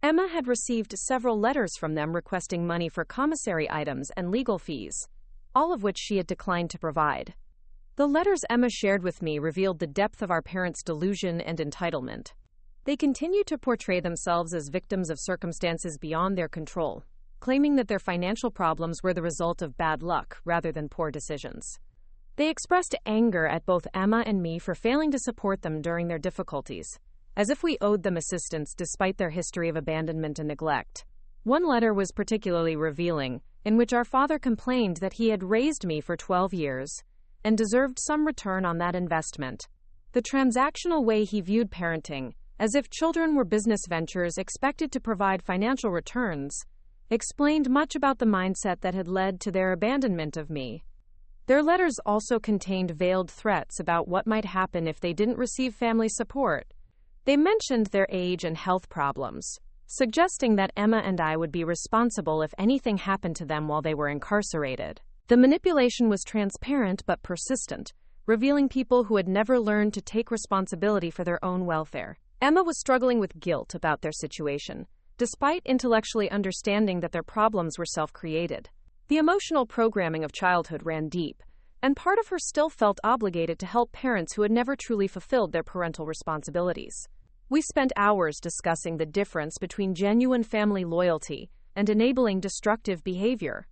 Emma had received several letters from them requesting money for commissary items and legal fees, all of which she had declined to provide. The letters Emma shared with me revealed the depth of our parents' delusion and entitlement. They continued to portray themselves as victims of circumstances beyond their control, claiming that their financial problems were the result of bad luck rather than poor decisions. They expressed anger at both Emma and me for failing to support them during their difficulties, as if we owed them assistance despite their history of abandonment and neglect. One letter was particularly revealing, in which our father complained that he had raised me for 12 years and deserved some return on that investment. The transactional way he viewed parenting, as if children were business ventures expected to provide financial returns, explained much about the mindset that had led to their abandonment of me. Their letters also contained veiled threats about what might happen if they didn't receive family support. They mentioned their age and health problems, suggesting that Emma and I would be responsible if anything happened to them while they were incarcerated. The manipulation was transparent but persistent, revealing people who had never learned to take responsibility for their own welfare. Emma was struggling with guilt about their situation, despite intellectually understanding that their problems were self-created. The emotional programming of childhood ran deep, and part of her still felt obligated to help parents who had never truly fulfilled their parental responsibilities. We spent hours discussing the difference between genuine family loyalty and enabling destructive behavior.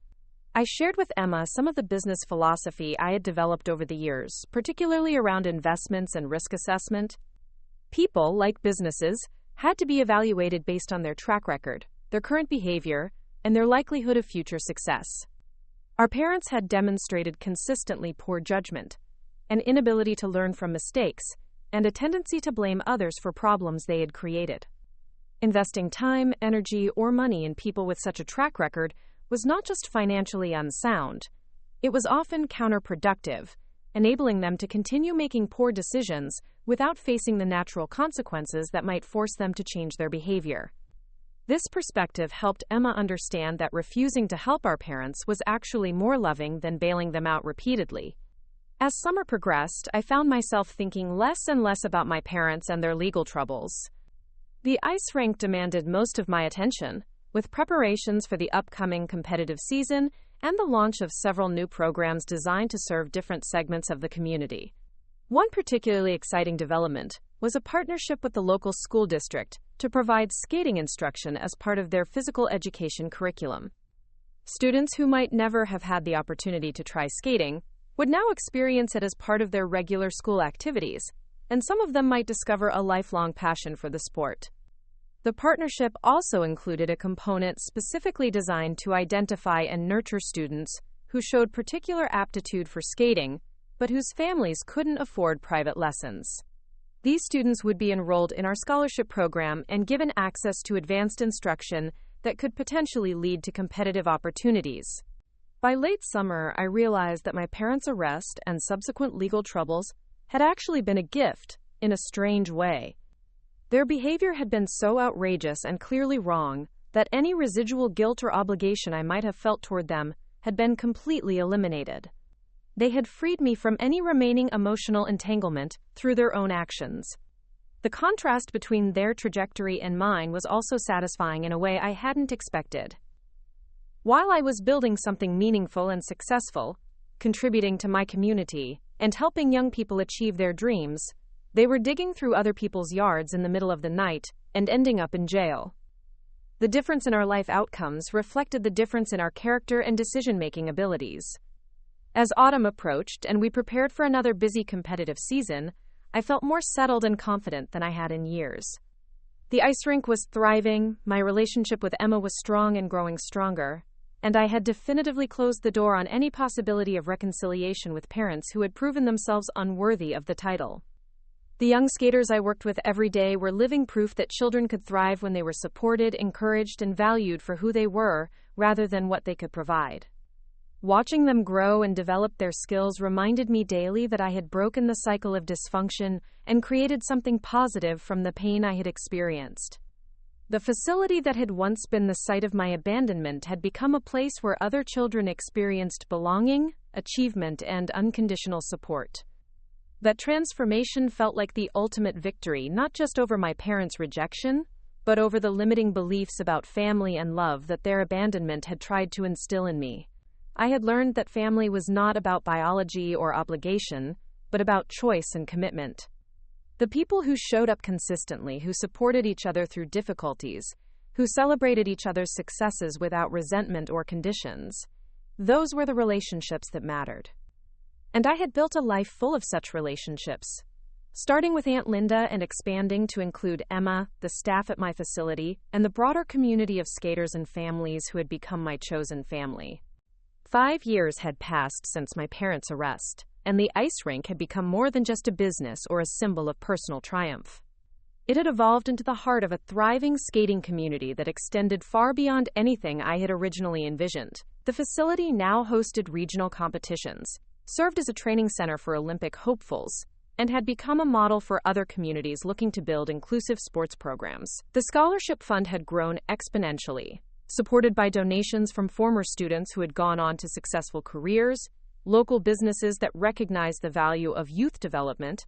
I shared with Emma some of the business philosophy I had developed over the years, particularly around investments and risk assessment. People, like businesses, had to be evaluated based on their track record, their current behavior, and their likelihood of future success. Our parents had demonstrated consistently poor judgment, an inability to learn from mistakes, and a tendency to blame others for problems they had created. Investing time, energy, or money in people with such a track record was not just financially unsound, it was often counterproductive, enabling them to continue making poor decisions without facing the natural consequences that might force them to change their behavior. This perspective helped Emma understand that refusing to help our parents was actually more loving than bailing them out repeatedly. As summer progressed, I found myself thinking less and less about my parents and their legal troubles. The ice rink demanded most of my attention, with preparations for the upcoming competitive season and the launch of several new programs designed to serve different segments of the community. One particularly exciting development was a partnership with the local school district to provide skating instruction as part of their physical education curriculum. Students who might never have had the opportunity to try skating would now experience it as part of their regular school activities, and some of them might discover a lifelong passion for the sport. The partnership also included a component specifically designed to identify and nurture students who showed particular aptitude for skating, but whose families couldn't afford private lessons. These students would be enrolled in our scholarship program and given access to advanced instruction that could potentially lead to competitive opportunities. By late summer, I realized that my parents' arrest and subsequent legal troubles had actually been a gift, in a strange way. Their behavior had been so outrageous and clearly wrong that any residual guilt or obligation I might have felt toward them had been completely eliminated. They had freed me from any remaining emotional entanglement through their own actions. The contrast between their trajectory and mine was also satisfying in a way I hadn't expected. While I was building something meaningful and successful, contributing to my community, and helping young people achieve their dreams, they were digging through other people's yards in the middle of the night and ending up in jail. The difference in our life outcomes reflected the difference in our character and decision-making abilities. As autumn approached and we prepared for another busy competitive season, I felt more settled and confident than I had in years. The ice rink was thriving, my relationship with Emma was strong and growing stronger, and I had definitively closed the door on any possibility of reconciliation with parents who had proven themselves unworthy of the title. The young skaters I worked with every day were living proof that children could thrive when they were supported, encouraged, and valued for who they were, rather than what they could provide. Watching them grow and develop their skills reminded me daily that I had broken the cycle of dysfunction and created something positive from the pain I had experienced. The facility that had once been the site of my abandonment had become a place where other children experienced belonging, achievement, and unconditional support. That transformation felt like the ultimate victory, not just over my parents' rejection, but over the limiting beliefs about family and love that their abandonment had tried to instill in me. I had learned that family was not about biology or obligation, but about choice and commitment. The people who showed up consistently, who supported each other through difficulties, who celebrated each other's successes without resentment or conditions, those were the relationships that mattered. And I had built a life full of such relationships, starting with Aunt Linda and expanding to include Emma, the staff at my facility, and the broader community of skaters and families who had become my chosen family. 5 years had passed since my parents' arrest, and the ice rink had become more than just a business or a symbol of personal triumph. It had evolved into the heart of a thriving skating community that extended far beyond anything I had originally envisioned. The facility now hosted regional competitions, served as a training center for Olympic hopefuls, and had become a model for other communities looking to build inclusive sports programs. The scholarship fund had grown exponentially, supported by donations from former students who had gone on to successful careers, local businesses that recognized the value of youth development,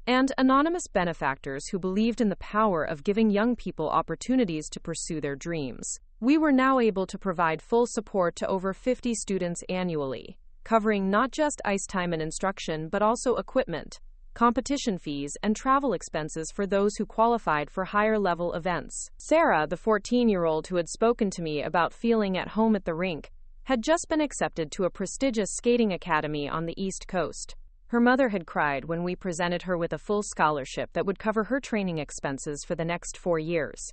and anonymous benefactors who believed in the power of giving young people opportunities to pursue their dreams. We were now able to provide full support to over 50 students annually, covering not just ice time and instruction, but also equipment, competition fees, and travel expenses for those who qualified for higher-level events. Sarah, the 14-year-old who had spoken to me about feeling at home at the rink, had just been accepted to a prestigious skating academy on the East Coast. Her mother had cried when we presented her with a full scholarship that would cover her training expenses for the next 4 years.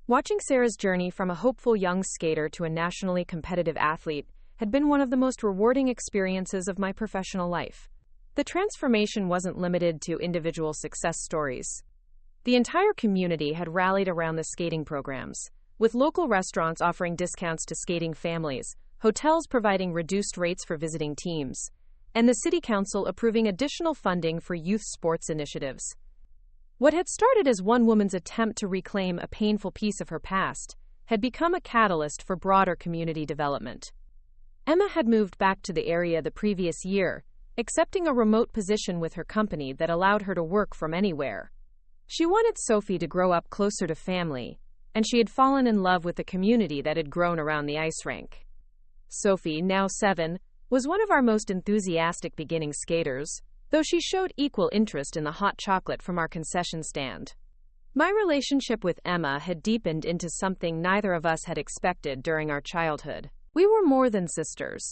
Watching Sarah's journey from a hopeful young skater to a nationally competitive athlete had been one of the most rewarding experiences of my professional life. The transformation wasn't limited to individual success stories. The entire community had rallied around the skating programs, with local restaurants offering discounts to skating families, hotels providing reduced rates for visiting teams, and the city council approving additional funding for youth sports initiatives. What had started as one woman's attempt to reclaim a painful piece of her past had become a catalyst for broader community development. Emma had moved back to the area the previous year, accepting a remote position with her company that allowed her to work from anywhere. She wanted Sophie to grow up closer to family, and she had fallen in love with the community that had grown around the ice rink. Sophie, now 7, was one of our most enthusiastic beginning skaters, though she showed equal interest in the hot chocolate from our concession stand. My relationship with Emma had deepened into something neither of us had expected during our childhood. We were more than sisters.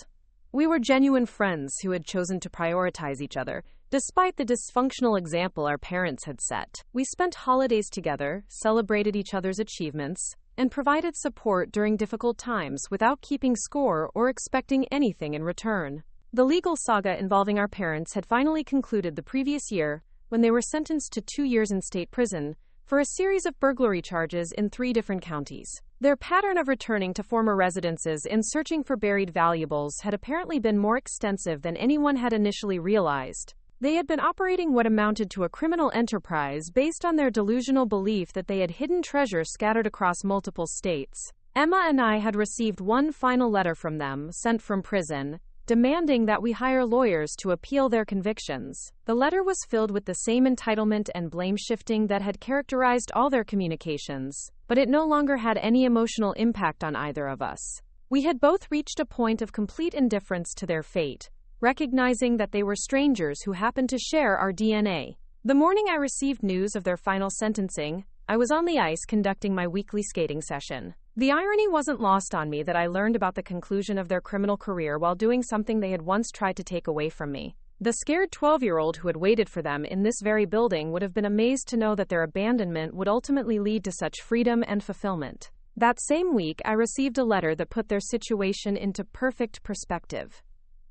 We were genuine friends who had chosen to prioritize each other, despite the dysfunctional example our parents had set. We spent holidays together, celebrated each other's achievements, and provided support during difficult times without keeping score or expecting anything in return. The legal saga involving our parents had finally concluded the previous year when they were sentenced to 2 years in state prison for a series of burglary charges in 3 different counties. Their pattern of returning to former residences and searching for buried valuables had apparently been more extensive than anyone had initially realized. They had been operating what amounted to a criminal enterprise based on their delusional belief that they had hidden treasure scattered across multiple states. Emma and I had received one final letter from them, sent from prison, demanding that we hire lawyers to appeal their convictions. The letter was filled with the same entitlement and blame-shifting that had characterized all their communications, but it no longer had any emotional impact on either of us. We had both reached a point of complete indifference to their fate, recognizing that they were strangers who happened to share our DNA. The morning I received news of their final sentencing, I was on the ice conducting my weekly skating session. The irony wasn't lost on me that I learned about the conclusion of their criminal career while doing something they had once tried to take away from me. The scared 12-year-old who had waited for them in this very building would have been amazed to know that their abandonment would ultimately lead to such freedom and fulfillment. That same week, I received a letter that put their situation into perfect perspective.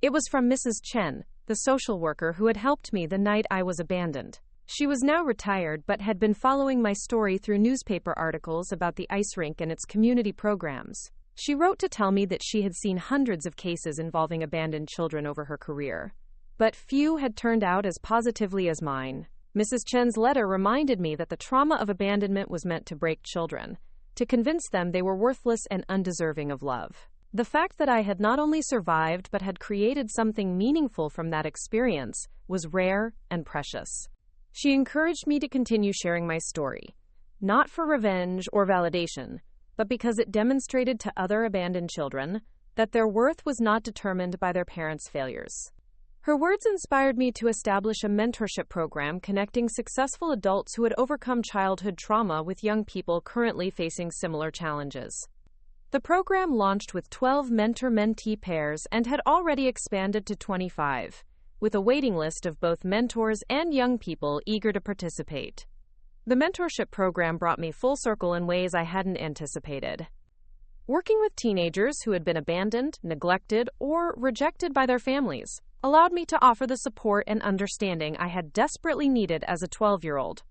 It was from Mrs. Chen, the social worker who had helped me the night I was abandoned. She was now retired but had been following my story through newspaper articles about the ice rink and its community programs. She wrote to tell me that she had seen hundreds of cases involving abandoned children over her career, but few had turned out as positively as mine. Mrs. Chen's letter reminded me that the trauma of abandonment was meant to break children, to convince them they were worthless and undeserving of love. The fact that I had not only survived but had created something meaningful from that experience was rare and precious. She encouraged me to continue sharing my story, not for revenge or validation, but because it demonstrated to other abandoned children that their worth was not determined by their parents' failures. Her words inspired me to establish a mentorship program connecting successful adults who had overcome childhood trauma with young people currently facing similar challenges. The program launched with 12 mentor-mentee pairs and had already expanded to 25, with a waiting list of both mentors and young people eager to participate. The mentorship program brought me full circle in ways I hadn't anticipated. Working with teenagers who had been abandoned, neglected, or rejected by their families allowed me to offer the support and understanding I had desperately needed as a 12-year-old.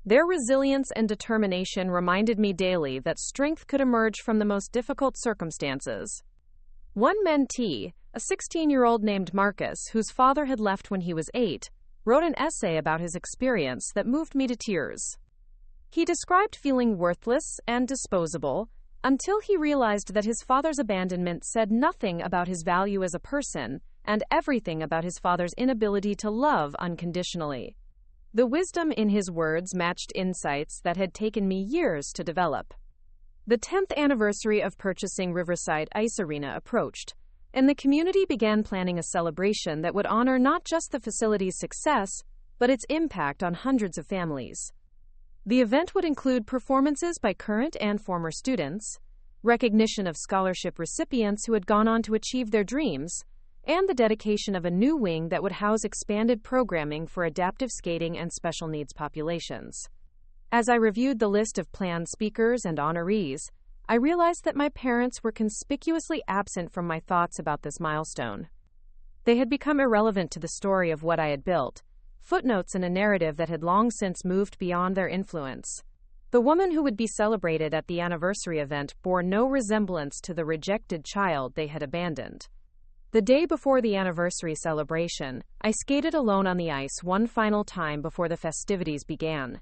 Their resilience and determination reminded me daily that strength could emerge from the most difficult circumstances. One mentee, a 16-year-old named Marcus, whose father had left when he was 8, wrote an essay about his experience that moved me to tears. He described feeling worthless and disposable until he realized that his father's abandonment said nothing about his value as a person and everything about his father's inability to love unconditionally. The wisdom in his words matched insights that had taken me years to develop. The 10th anniversary of purchasing Riverside Ice Arena approached, and the community began planning a celebration that would honor not just the facility's success, but its impact on hundreds of families. The event would include performances by current and former students, recognition of scholarship recipients who had gone on to achieve their dreams, and the dedication of a new wing that would house expanded programming for adaptive skating and special needs populations. As I reviewed the list of planned speakers and honorees, I realized that my parents were conspicuously absent from my thoughts about this milestone. They had become irrelevant to the story of what I had built, footnotes in a narrative that had long since moved beyond their influence. The woman who would be celebrated at the anniversary event bore no resemblance to the rejected child they had abandoned. The day before the anniversary celebration, I skated alone on the ice one final time before the festivities began.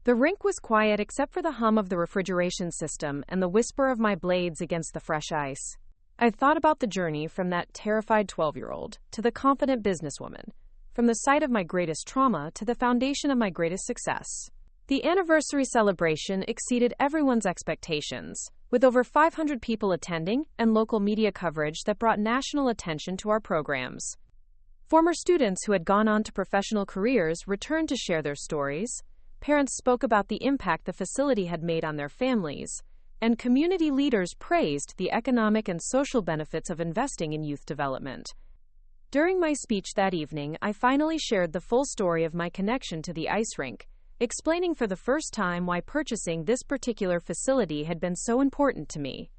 The rink was quiet except for the hum of the refrigeration system and the whisper of my blades against the fresh ice. I thought about the journey from that terrified 12-year-old to the confident businesswoman, from the site of my greatest trauma to the foundation of my greatest success. The anniversary celebration exceeded everyone's expectations, with over 500 people attending and local media coverage that brought national attention to our programs. Former students who had gone on to professional careers returned to share their stories. Parents spoke about the impact the facility had made on their families, and community leaders praised the economic and social benefits of investing in youth development. During my speech that evening, I finally shared the full story of my connection to the ice rink, explaining for the first time why purchasing this particular facility had been so important to me.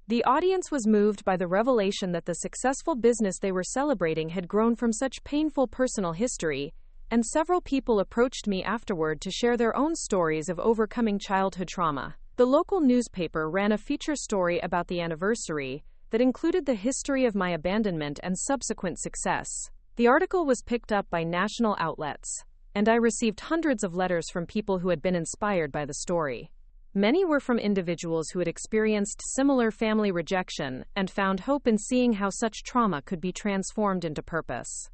The audience was moved by the revelation that the successful business they were celebrating had grown from such painful personal history, and several people approached me afterward to share their own stories of overcoming childhood trauma. The local newspaper ran a feature story about the anniversary that included the history of my abandonment and subsequent success. The article was picked up by national outlets, and I received hundreds of letters from people who had been inspired by the story. Many were from individuals who had experienced similar family rejection and found hope in seeing how such trauma could be transformed into purpose.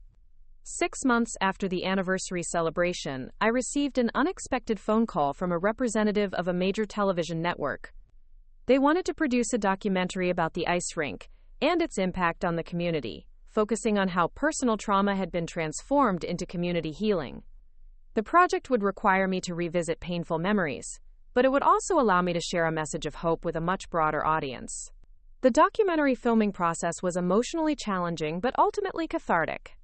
6 months after the anniversary celebration, I received an unexpected phone call from a representative of a major television network. They wanted to produce a documentary about the ice rink and its impact on the community, focusing on how personal trauma had been transformed into community healing. The project would require me to revisit painful memories, but it would also allow me to share a message of hope with a much broader audience. The documentary filming process was emotionally challenging but ultimately cathartic.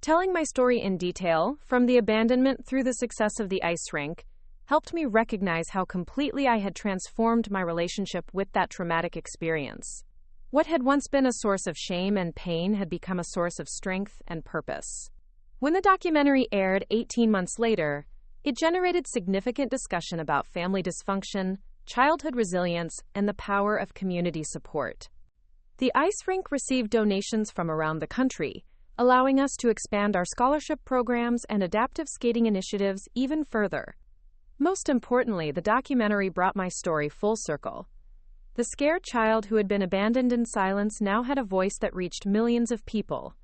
Telling my story in detail, from the abandonment through the success of the ice rink, helped me recognize how completely I had transformed my relationship with that traumatic experience. What had once been a source of shame and pain had become a source of strength and purpose. When the documentary aired 18 months later, it generated significant discussion about family dysfunction, childhood resilience, and the power of community support. The ice rink received donations from around the country, allowing us to expand our scholarship programs and adaptive skating initiatives even further. Most importantly, the documentary brought my story full circle. The scared child who had been abandoned in silence now had a voice that reached millions of people.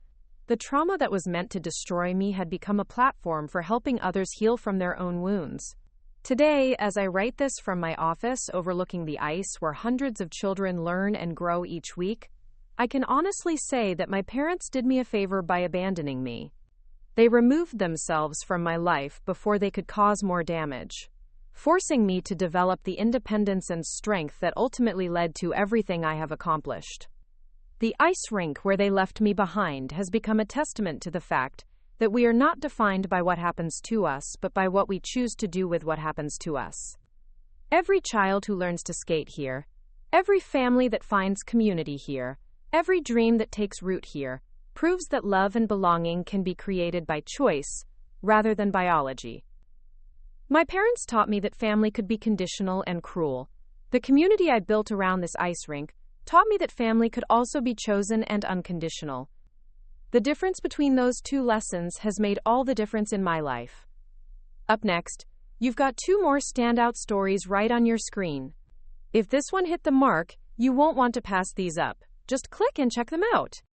The trauma that was meant to destroy me had become a platform for helping others heal from their own wounds. Today, as I write this from my office overlooking the ice where hundreds of children learn and grow each week, I can honestly say that my parents did me a favor by abandoning me. They removed themselves from my life before they could cause more damage, forcing me to develop the independence and strength that ultimately led to everything I have accomplished. The ice rink where they left me behind has become a testament to the fact that we are not defined by what happens to us, but by what we choose to do with what happens to us. Every child who learns to skate here, every family that finds community here, every dream that takes root here, proves that love and belonging can be created by choice rather than biology. My parents taught me that family could be conditional and cruel. The community I built around this ice rink taught me that family could also be chosen and unconditional. The difference between those two lessons has made all the difference in my life. Up next, you've got 2 more standout stories right on your screen. If this one hit the mark, you won't want to pass these up. Just click and check them out.